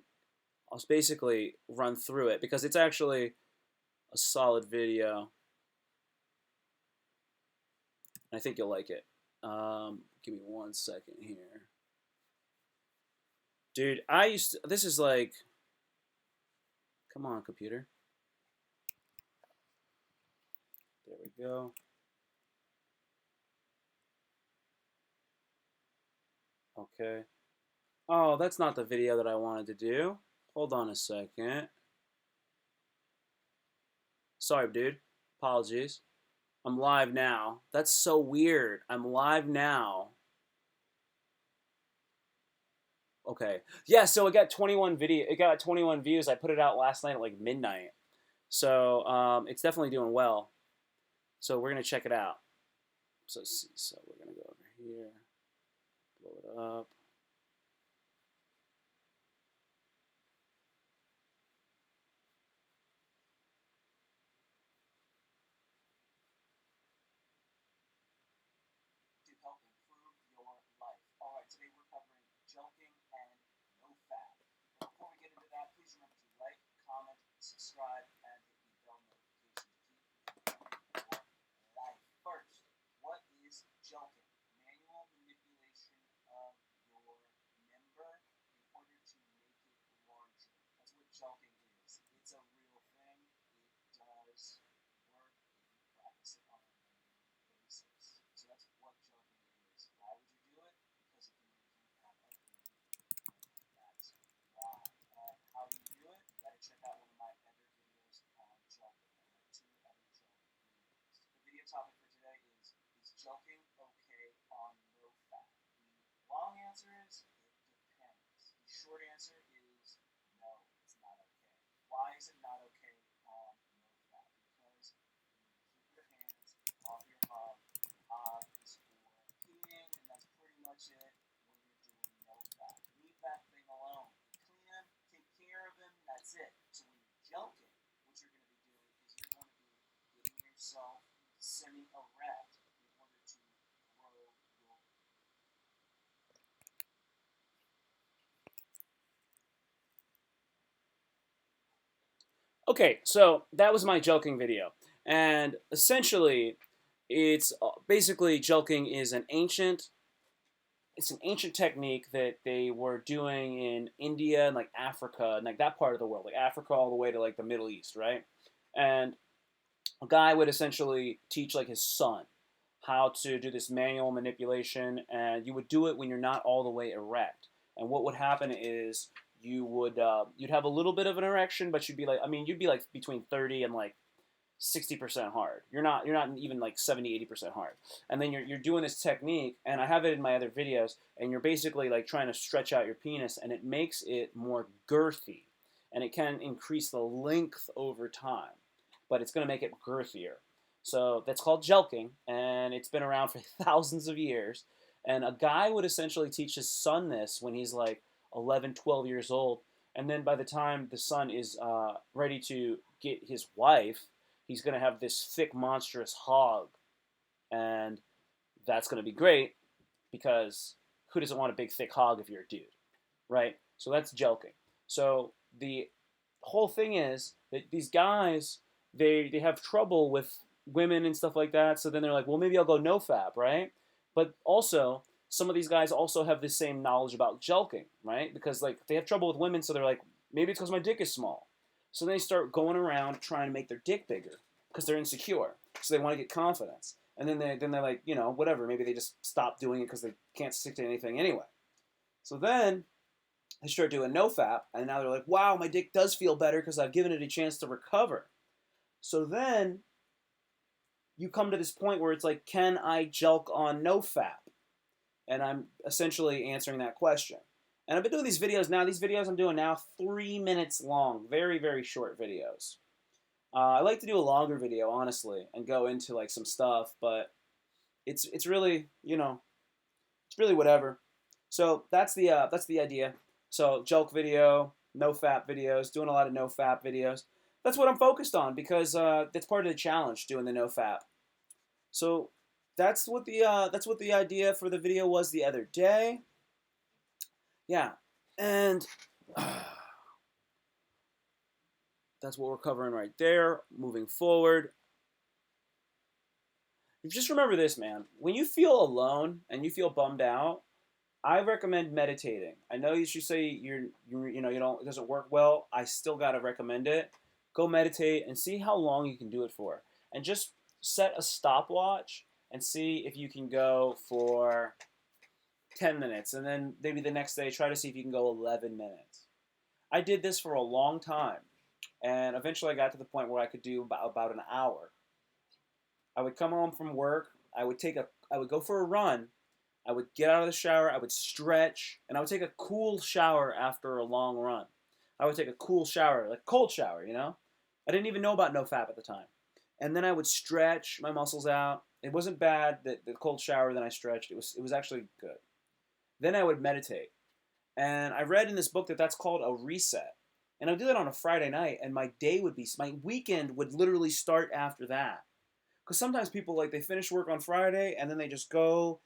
I'll basically run through it because it's actually a solid video. I think you'll like it. Give me 1 second here. Dude, this is like, come on, computer. There we go. Okay. Oh, that's not the video that I wanted to do. Hold on a second. Sorry, dude. Apologies. I'm live now. That's so weird. I'm live now. Okay. Yeah, so it got 21 views. I put it out last night at like midnight. So, it's definitely doing well. So, we're going to check it out. So we're going to go over here. Blow it up. To help improve your life. All right, today we're covering jelking and Nofap. Before we get into that, please remember to like, comment, subscribe, and hit the bell notification to keep your life. First, what is jelking? Manual manipulation of your member in order to make it larger. That's what jelking is. It's a real thing. It does work if you practice it on a regular basis. So that's what jelking is. Why would you do it? Because it can make you have a big That's why. And how do you do it? You gotta check out one of my other videos on jelking. I have 2 other jelking videos. The video topic for today short answer is no, it's not okay. Why is it not okay on Nofap? Because you keep your hands off your hog. Hog is for peeing, and that's pretty much it when you're doing Nofap. Leave that thing alone. Clean him, take care of him, that's it. So when you're joking, what you're going to be doing is you're going to be getting yourself semi-erect in order to grow your. Okay, so that was my joking video. And essentially, it's basically joking is an ancient it's an ancient technique that they were doing in India and like Africa and like that part of the world, like Africa all the way to like the Middle East, right? And a guy would essentially teach like his son how to do this manual manipulation, and you would do it when you're not all the way erect. And what would happen is you'd have a little bit of an erection, but you'd be like between 30 and like 60% hard. You're not even like 70, 80% hard. And then you're doing this technique, and I have it in my other videos, and you're basically like trying to stretch out your penis, and it makes it more girthy, and it can increase the length over time, but it's going to make it girthier. So that's called jelqing, and it's been around for thousands of years. And a guy would essentially teach his son this when he's like 11, 12 years old. And then by the time the son is ready to get his wife, he's going to have this thick, monstrous hog. And that's going to be great because who doesn't want a big, thick hog if you're a dude, right? So that's joking. So the whole thing is that these guys, they have trouble with women and stuff like that. So then they're like, well, maybe I'll go nofap, right? But also, some of these guys also have the same knowledge about jelking, right? Because like they have trouble with women, so they're like, maybe it's because my dick is small. So they start going around trying to make their dick bigger because they're insecure. So they want to get confidence. And then they're like, whatever. Maybe they just stop doing it because they can't stick to anything anyway. So then they start doing nofap, and now they're like, wow, my dick does feel better because I've given it a chance to recover. So then you come to this point where it's like, can I jelk on nofap? And I'm essentially answering that question. And I've been doing these videos now. These videos I'm doing now, 3 minutes long. Very, very short videos. I like to do a longer video, honestly, and go into like some stuff, but it's really, it's really whatever. So that's the idea. So joke video, no fap videos, doing a lot of no fap videos. That's what I'm focused on because that's part of the challenge, doing the no fap. So that's what the idea for the video was the other day. Yeah, and that's what we're covering right there. Moving forward, just remember this, man. When you feel alone and you feel bummed out, I recommend meditating. I know you should say you don't, it doesn't work well. I still gotta recommend it. Go meditate and see how long you can do it for, and just set a stopwatch and see if you can go for 10 minutes, and then maybe the next day try to see if you can go 11 minutes. I did this for a long time, and eventually I got to the point where I could do about an hour. I would come home from work. I would go for a run. I would get out of the shower. I would stretch, and I would take a cool shower after a long run. I would take a cool shower, like cold shower, I didn't even know about NoFap at the time. And then I would stretch my muscles out. It wasn't bad, the cold shower, then I stretched. It was actually good. Then I would meditate. And I read in this book that that's called a reset. And I would do that on a Friday night, and my weekend would literally start after that. Because sometimes people, like, they finish work on Friday, and then they just go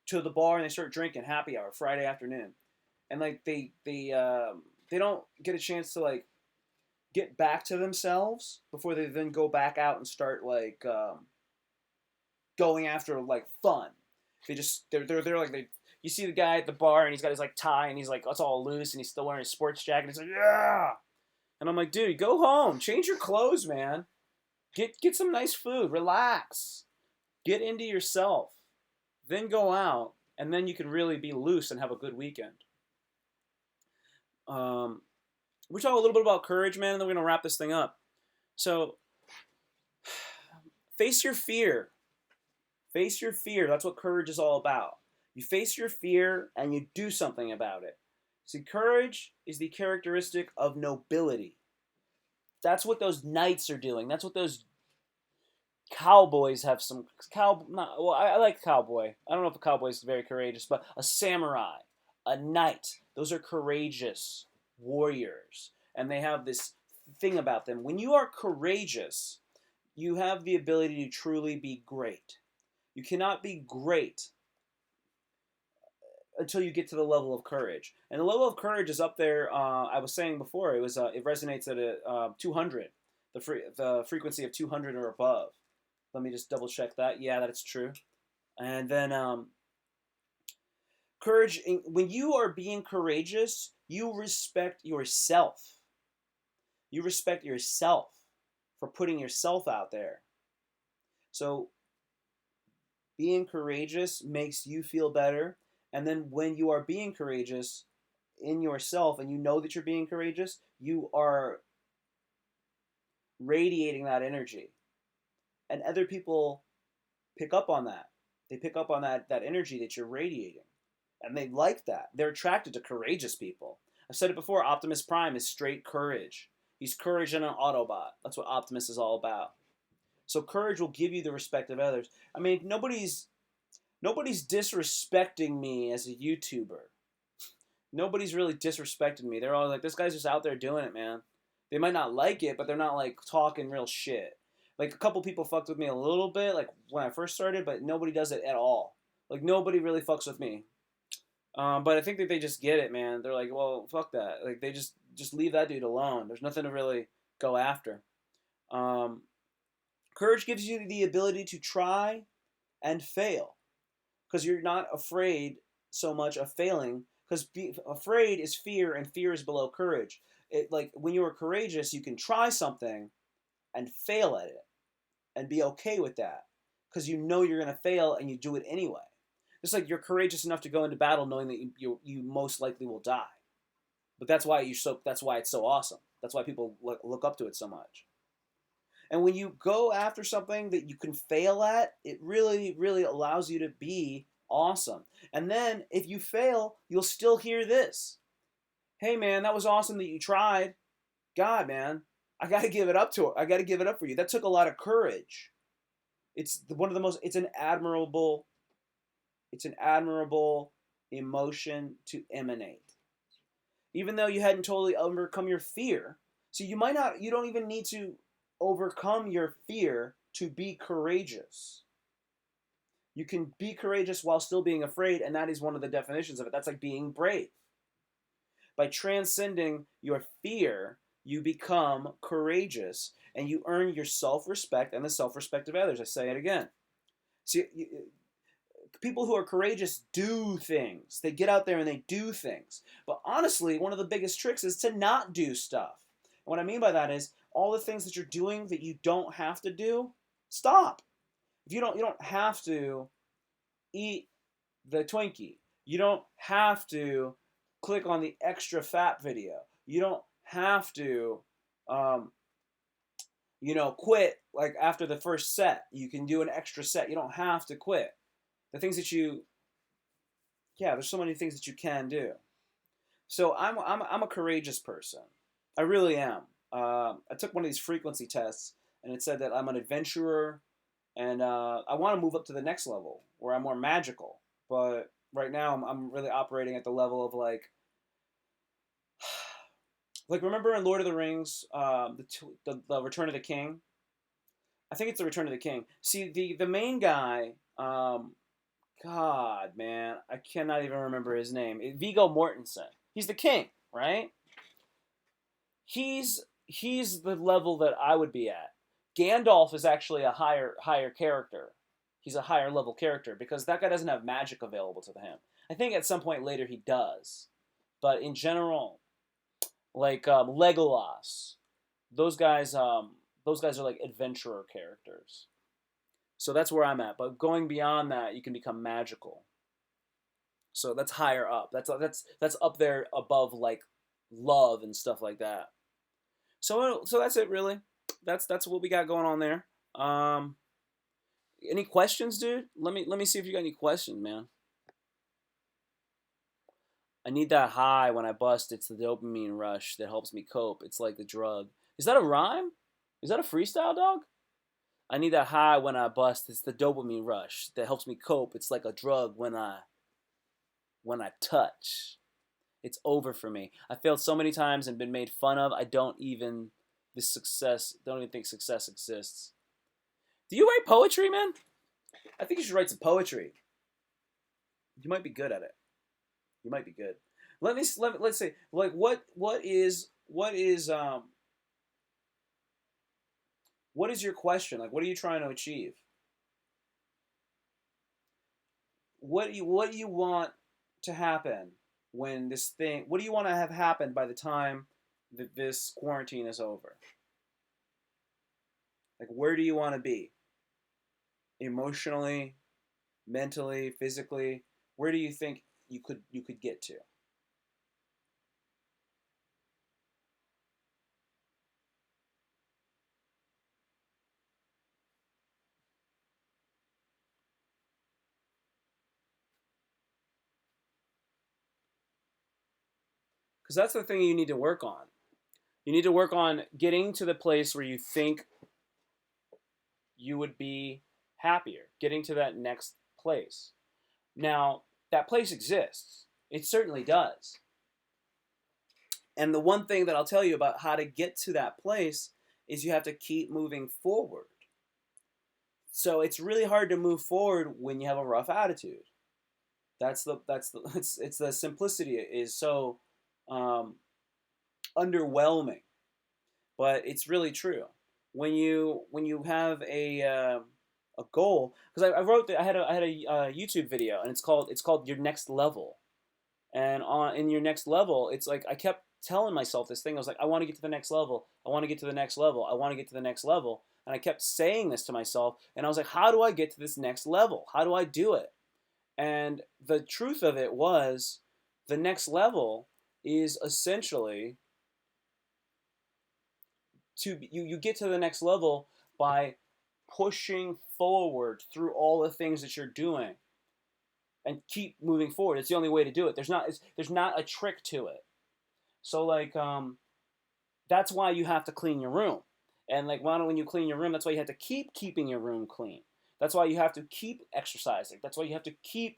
to the bar and they start drinking happy hour Friday afternoon. And, like, they don't get a chance to, like, get back to themselves before they then go back out and start, like, going after, like, fun. They're like, you see the guy at the bar, and he's got his, like, tie, and he's, like, it's all loose, and he's still wearing his sports jacket. He's like, yeah! And I'm like, dude, go home. Change your clothes, man. Get some nice food. Relax. Get into yourself. Then go out, and then you can really be loose and have a good weekend. We talk a little bit about courage, man, and then we're going to wrap this thing up. So, face your fear. Face your fear. That's what courage is all about. You face your fear, and you do something about it. See, courage is the characteristic of nobility. That's what those knights are doing. That's what those cowboys have some cow. Not, well, I like cowboy. I don't know if a cowboy is very courageous, but a samurai, a knight. Those are courageous warriors, and they have this thing about them. When you are courageous, you have the ability to truly be great. You cannot be great until you get to the level of courage, and the level of courage is up there. I was saying before, it resonates at a 200, the frequency of 200 or above. Let me just double check that. Yeah, that's true. And then courage. When you are being courageous, you respect yourself. You respect yourself for putting yourself out there. So being courageous makes you feel better. And then when you are being courageous in yourself and you know that you're being courageous, you are radiating that energy. And other people pick up on that. They pick up on that energy that you're radiating. And they like that. They're attracted to courageous people. I've said it before, Optimus Prime is straight courage. He's courage in an Autobot. That's what Optimus is all about. So courage will give you the respect of others. I mean, nobody's disrespecting me as a YouTuber. Nobody's really disrespecting me. They're all like, this guy's just out there doing it, man. They might not like it, but they're not like talking real shit. Like a couple people fucked with me a little bit, like when I first started, but nobody does it at all. Like nobody really fucks with me. But I think that they just get it, man. They're like, well, fuck that. Like they just leave that dude alone. There's nothing to really go after. Um, Courage gives you the ability to try and fail because you're not afraid so much of failing. Because afraid is fear, and fear is below courage. It like when you are courageous, you can try something and fail at it and be okay with that because you know you're gonna fail and you do it anyway. Just like you're courageous enough to go into battle knowing that you most likely will die. But that's why it's so awesome. That's why people look up to it so much. And when you go after something that you can fail at, it really, really allows you to be awesome. And then if you fail, you'll still hear this. Hey man, that was awesome that you tried. God, man, I got to give it up to her. I got to give it up for you. That took a lot of courage. It's one of the most. It's an admirable. It's an admirable emotion to emanate. Even though you hadn't totally overcome your fear, so you might not. You don't even need to overcome your fear to be courageous. You can be courageous while still being afraid, and that is one of the definitions of it. That's like being brave. By transcending your fear, you become courageous and you earn your self-respect and the self-respect of others. I say it again. See, people who are courageous do things. They get out there and they do things. But honestly, one of the biggest tricks is to not do stuff. And what I mean by that is all the things that you're doing that you don't have to do, stop. If you don't have to eat the Twinkie. You don't have to click on the extra fat video. You don't have to, quit like after the first set. You can do an extra set. You don't have to quit. The things that there's so many things that you can do. So I'm a courageous person. I really am. I took one of these frequency tests, and it said that I'm an adventurer, and I want to move up to the next level where I'm more magical. But right now, I'm really operating at the level of like remember in Lord of the Rings, the Return of the King. I think it's the Return of the King. See the main guy. God, man, I cannot even remember his name. Viggo Mortensen. He's the king, right? He's the level that I would be at. Gandalf is actually a higher character. He's a higher level character because that guy doesn't have magic available to him. I think at some point later he does, but in general, like Legolas, those guys are like adventurer characters. So that's where I'm at. But going beyond that, you can become magical. So that's higher up. That's up there above like love and stuff like that. So that's it really. That's what we got going on there. Any questions, dude? Let me see if you got any questions, man. I need that high when I bust. It's the dopamine rush that helps me cope. It's like the drug. Is that a rhyme? Is that a freestyle, dog? I need that high when I bust. It's the dopamine rush that helps me cope. It's like a drug when I touch. It's over for me. I failed so many times and been made fun of. I don't even think success exists. Do you write poetry, man? I think you should write some poetry. You might be good at it. You might be good. Let's say like what is your question? Like what are you trying to achieve? What do you want to happen when this thing? What do you want to have happen by the time that this quarantine is over? Like where do you want to be? Emotionally, mentally, physically? Where do you think you could get to? Because that's the thing you need to work on. You need to work on getting to the place where you think you would be happier, getting to that next place. Now, that place exists. It certainly does. And the one thing that I'll tell you about how to get to that place is you have to keep moving forward. So it's really hard to move forward when you have a rough attitude. That's the it's the simplicity is so um, underwhelming, but it's really true. When you have a goal, because I wrote that I had a YouTube video, and it's called Your Next Level, and on in your next level, it's like I kept telling myself this thing. I was like, I want to get to the next level. I want to get to the next level. I want to get to the next level. And I kept saying this to myself, and I was like, how do I get to this next level? How do I do it? And the truth of it was, the next level is essentially you get to the next level by pushing forward through all the things that you're doing and keep moving forward. It's the only way to do it. There's not a trick to it. So like that's why you have to clean your room. And like when you clean your room, that's why you have to keep keeping your room clean. That's why you have to keep exercising. That's why you have to keep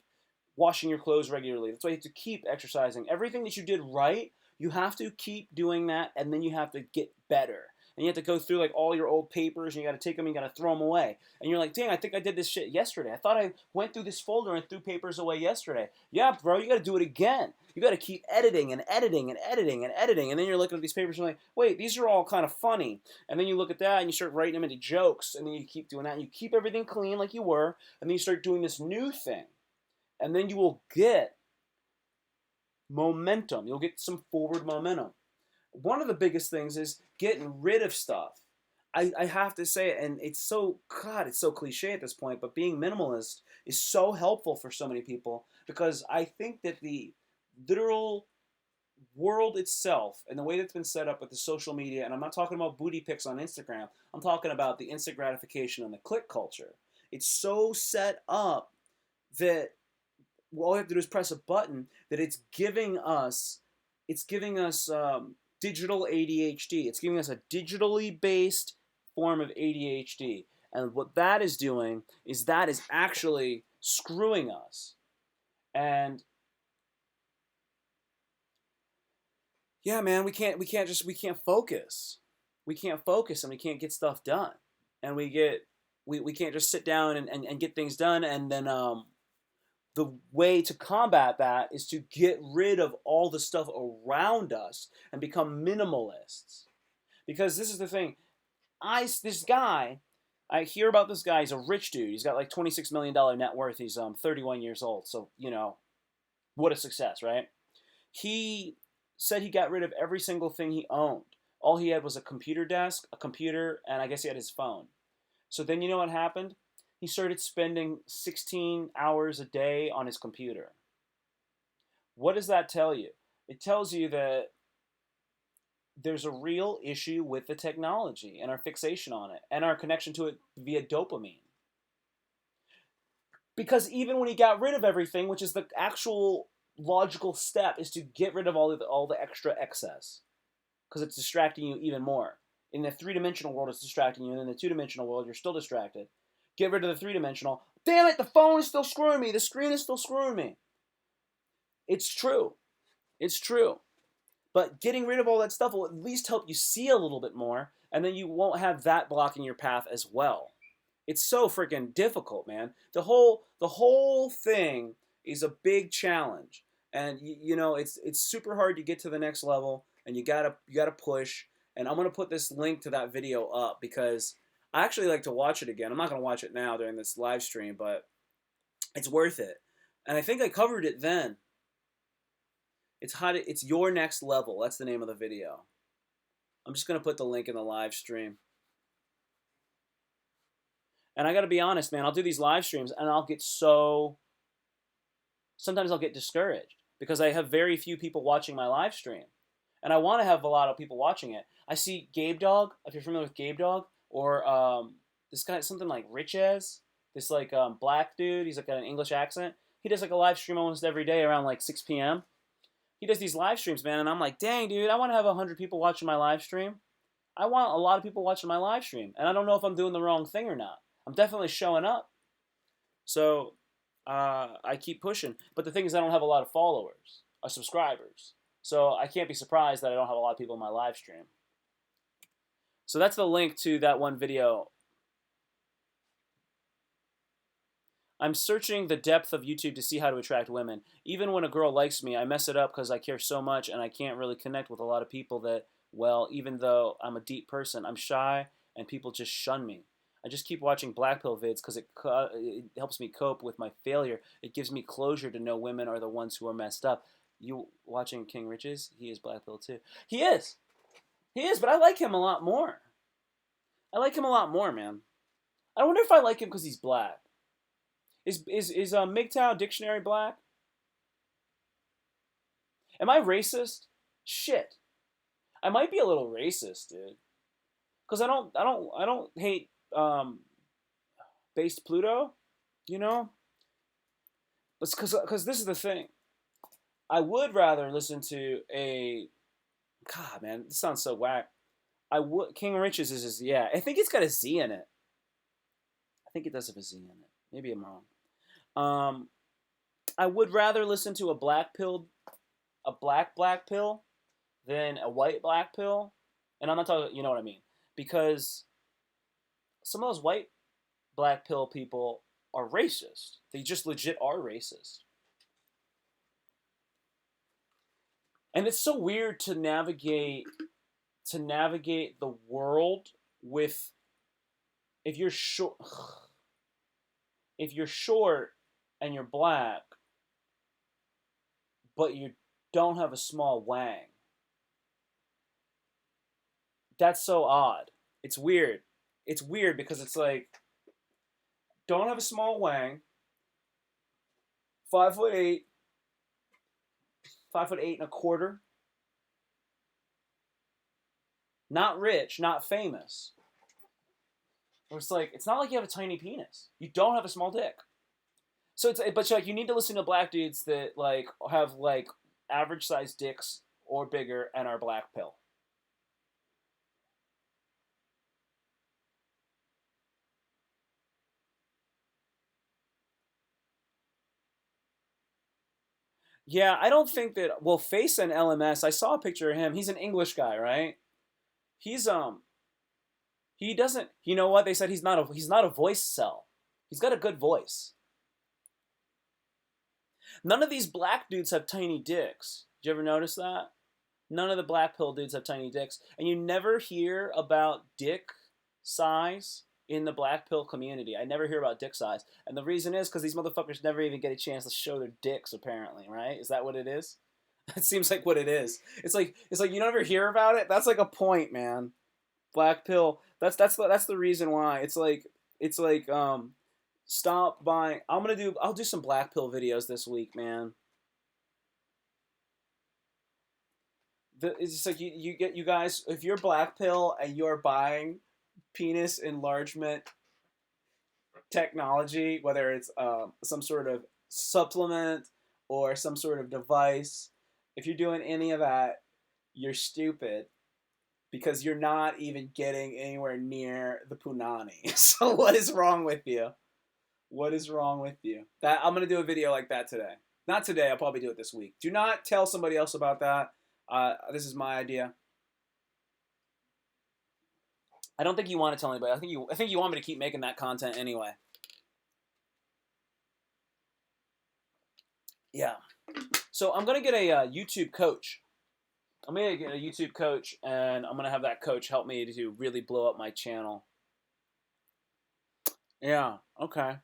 washing your clothes regularly. That's why you have to keep exercising. Everything that you did right, you have to keep doing that, and then you have to get better. And you have to go through like all your old papers, and you got to take them, and you got to throw them away. And you're like, dang, I think I did this shit yesterday. I thought I went through this folder and threw papers away yesterday. Yeah, bro, you got to do it again. You got to keep editing and editing and editing and editing. And then you're looking at these papers and you're like, wait, these are all kind of funny. And then you look at that and you start writing them into jokes. And then you keep doing that. And you keep everything clean like you were. And then you start doing this new thing. And then you will get momentum. You'll get some forward momentum. One of the biggest things is getting rid of stuff. I have to say it, and it's so cliche at this point, but being minimalist is so helpful for so many people because I think that the literal world itself and the way that's been set up with the social media, and I'm not talking about booty pics on Instagram, I'm talking about the instant gratification and the click culture. It's so set up that all we have to do is press a button that it's giving us digital ADHD. It's giving us a digitally based form of ADHD. And what that is doing is that is actually screwing us. And yeah, man, we can't focus. We can't focus and we can't get stuff done. And we can't just sit down and get things done. And then the way to combat that is to get rid of all the stuff around us and become minimalists. Because this is the thing, this guy, I hear about this guy. He's a rich dude. He's got like $26 million net worth. He's 31 years old. So what a success, right? He said he got rid of every single thing he owned. All he had was a computer desk, a computer, and I guess he had his phone. So then you know what happened? He started spending 16 hours a day on his computer. What does that tell you? It tells you that there's a real issue with the technology and our fixation on it and our connection to it via dopamine. Because even when he got rid of everything, which is the actual logical step is to get rid of all the extra excess because it's distracting you even more. In the three-dimensional world, it's distracting you, and in the two-dimensional world, you're still distracted. Get rid of the three-dimensional. Damn it, the phone is still screwing me. The screen is still screwing me. It's true. It's true. But getting rid of all that stuff will at least help you see a little bit more, and then you won't have that blocking your path as well. It's so freaking difficult, man. The whole thing is a big challenge, and it's super hard to get to the next level, and you gotta push. And I'm gonna put this link to that video up because I actually like to watch it again. I'm not gonna watch it now during this live stream, but it's worth it. And I think I covered it then. It's your next level. That's the name of the video. I'm just gonna put the link in the live stream. And I gotta be honest, man. I'll do these live streams, and sometimes I'll get discouraged because I have very few people watching my live stream, and I want to have a lot of people watching it. I see Gabe Dog. If you're familiar with Gabe Dog, or this guy, something like Riches, this like black dude. He's like got an English accent. He does like a live stream almost every day around like 6 p.m. He does these live streams, man, and I'm like, dang, dude, I want to have 100 people watching my live stream. I want a lot of people watching my live stream, and I don't know if I'm doing the wrong thing or not. I'm definitely showing up. So I keep pushing. But the thing is, I don't have a lot of followers or subscribers. So I can't be surprised that I don't have a lot of people in my live stream. So that's the link to that one video. I'm searching the depth of YouTube to see how to attract women. Even when a girl likes me, I mess it up because I care so much and I can't really connect with a lot of people that, well, even though I'm a deep person, I'm shy and people just shun me. I just keep watching black pill vids because it helps me cope with my failure. It gives me closure to know women are the ones who are messed up. You watching King Riches? He is black pill too. He is. He is, but I like him a lot more. I like him a lot more, man. I wonder if I like him because he's black. Is MGTOW dictionary black? Am I racist? Shit. I might be a little racist, dude. Because I don't hate based Pluto, you know? Because this is the thing. I would rather listen to a... God, man, this sounds so whack. King Riches is yeah. I think it's got a Z in it. I think it does have a Z in it. Maybe I'm wrong. I would rather listen to a black black pill than a white black pill. And I'm not talking, you know what I mean. Because some of those white black pill people are racist. They just legit are racist. And it's so weird to navigate the world with if you're short and you're black but you don't have a small wang. That's so odd. It's weird. It's weird because it's like don't have a small wang, 5'8", 5'8.25", not rich, not famous. It's like it's not like you have a tiny penis. You don't have a small dick. So but like you need to listen to black dudes that like have like average sized dicks or bigger and are black pill. Yeah, I don't think that. Well, Face and LMS. I saw a picture of him. He's an English guy, right? He's He doesn't. You know what they said? He's not a voice cell. He's got a good voice. None of these black dudes have tiny dicks. Did you ever notice that? None of the black pill dudes have tiny dicks, and you never hear about dick size in the black pill community. I never hear about dick size, and the reason is because these motherfuckers never even get a chance to show their dicks. Apparently, right? Is that what it is? It seems like what it is. It's like you never hear about it. That's like a point, man. Black pill. That's the reason why. It's like stop buying. I'll do some black pill videos this week, man. It's just like you guys, if you're black pill and you're buying penis enlargement technology, whether it's some sort of supplement or some sort of device, if you're doing any of that, you're stupid because you're not even getting anywhere near the punani. So what is wrong with you? What is wrong with you? That I'm gonna do a video like that today. Not today. I'll probably do it this week. Do not tell somebody else about that. This is my idea. I don't think you want to tell anybody. I think you want me to keep making that content anyway. Yeah. So I'm gonna get a YouTube coach. I'm gonna get a YouTube coach, and I'm gonna have that coach help me to really blow up my channel. Yeah. Okay.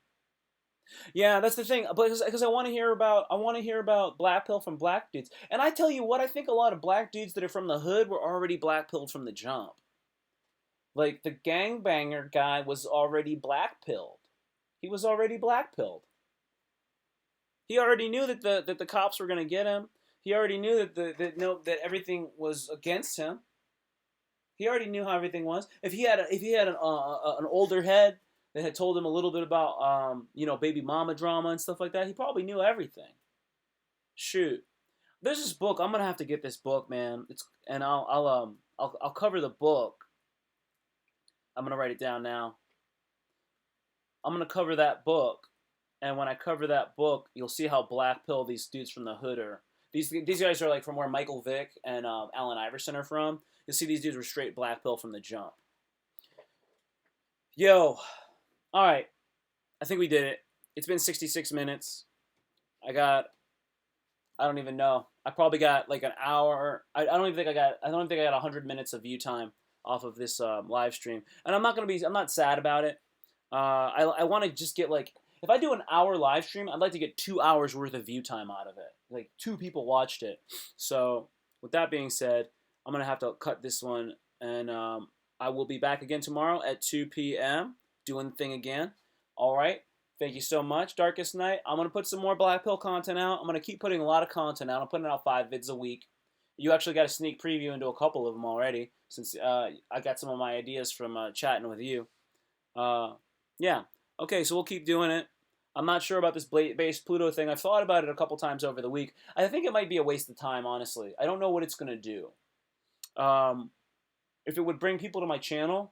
Yeah, that's the thing. Because I want to hear about black pill from black dudes. And I tell you what, I think a lot of black dudes that are from the hood were already black pilled from the jump. Like the gangbanger guy was already black pilled. He was already black pilled. He already knew that the cops were gonna get him. He already knew that everything was against him. He already knew how everything was. If he had an older head that had told him a little bit about baby mama drama and stuff like that, he probably knew everything. Shoot, there's this book. I'm gonna have to get this book, man. I'll cover the book. I'm gonna write it down now. I'm gonna cover that book, and when I cover that book, you'll see how black pill these dudes from the hood are. These guys are like from where Michael Vick and Allen Iverson are from. You'll see these dudes were straight black pill from the jump. Yo, all right. I think we did it. It's been 66 minutes. I don't even know. I probably got like an hour. I don't think I got 100 minutes of view time off of this live stream. And I'm not sad about it. I want to just get like, if I do an hour live stream, I'd like to get 2 hours worth of view time out of it. Like 2 people watched it. So with that being said, I'm going to have to cut this one. And I will be back again tomorrow at 2 p.m. doing the thing again. All right. Thank you so much, Darkest Night. I'm going to put some more Black Pill content out. I'm going to keep putting a lot of content out. I'm putting out 5 vids a week. You actually got a sneak preview into a couple of them already, since I got some of my ideas from chatting with you. Yeah. Okay, so we'll keep doing it. I'm not sure about this base Pluto thing. I've thought about it a couple times over the week. I think it might be a waste of time, honestly. I don't know what it's going to do. If it would bring people to my channel,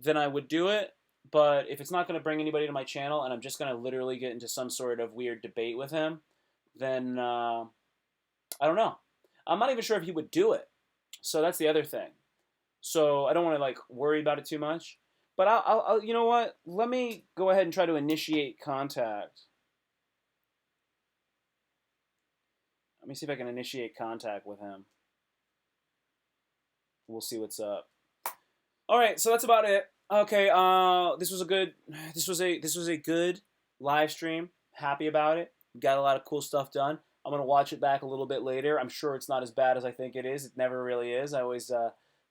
then I would do it. But if it's not going to bring anybody to my channel and I'm just going to literally get into some sort of weird debate with him, then I don't know. I'm not even sure if he would do it. So that's the other thing. So I don't want to like worry about it too much. But I'll you know what? Let me go ahead and try to initiate contact. Let me see if I can initiate contact with him. We'll see what's up. All right, so that's about it. Okay, this was a good live stream. Happy about it. Got a lot of cool stuff done. I'm gonna watch it back a little bit later. I'm sure it's not as bad as I think it is. It never really is. I always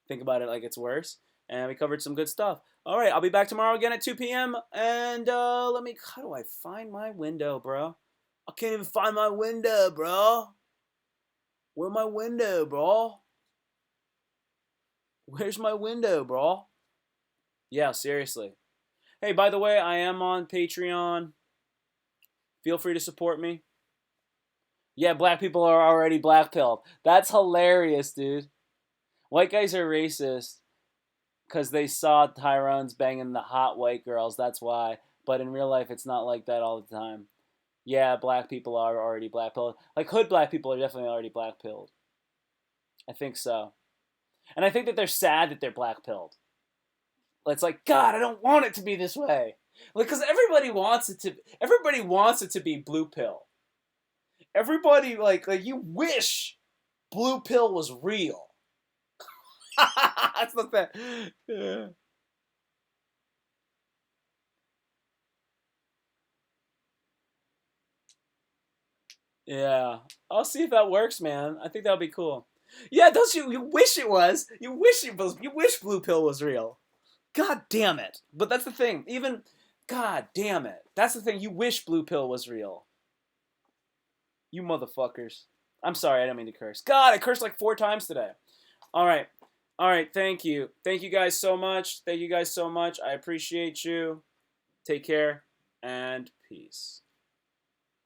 think about it like it's worse. And we covered some good stuff. All right, I'll be back tomorrow again at 2 p.m. And how do I find my window, bro? I can't even find my window, bro. Where's my window, bro? Where's my window, bro? Yeah, seriously. Hey, by the way, I am on Patreon. Feel free to support me. Yeah, black people are already black-pilled. That's hilarious, dude. White guys are racist because they saw Tyrone's banging the hot white girls. That's why. But in real life, it's not like that all the time. Yeah, black people are already black-pilled. Like, hood black people are definitely already black-pilled. I think so. And I think that they're sad that they're black-pilled. It's like, God, I don't want it to be this way. Like, because everybody wants it to be blue pill. Everybody, like you wish blue pill was real. That's the thing. Yeah. Yeah. I'll see if that works, man. I think that would be cool. Yeah, don't you? You wish it was. You wish blue pill was real. God damn it. But that's the thing. God damn it. That's the thing. You wish blue pill was real. You motherfuckers. I'm sorry, I didn't mean to curse. God, I cursed like 4 times today. All right. Thank you. Thank you guys so much. I appreciate you. Take care and peace.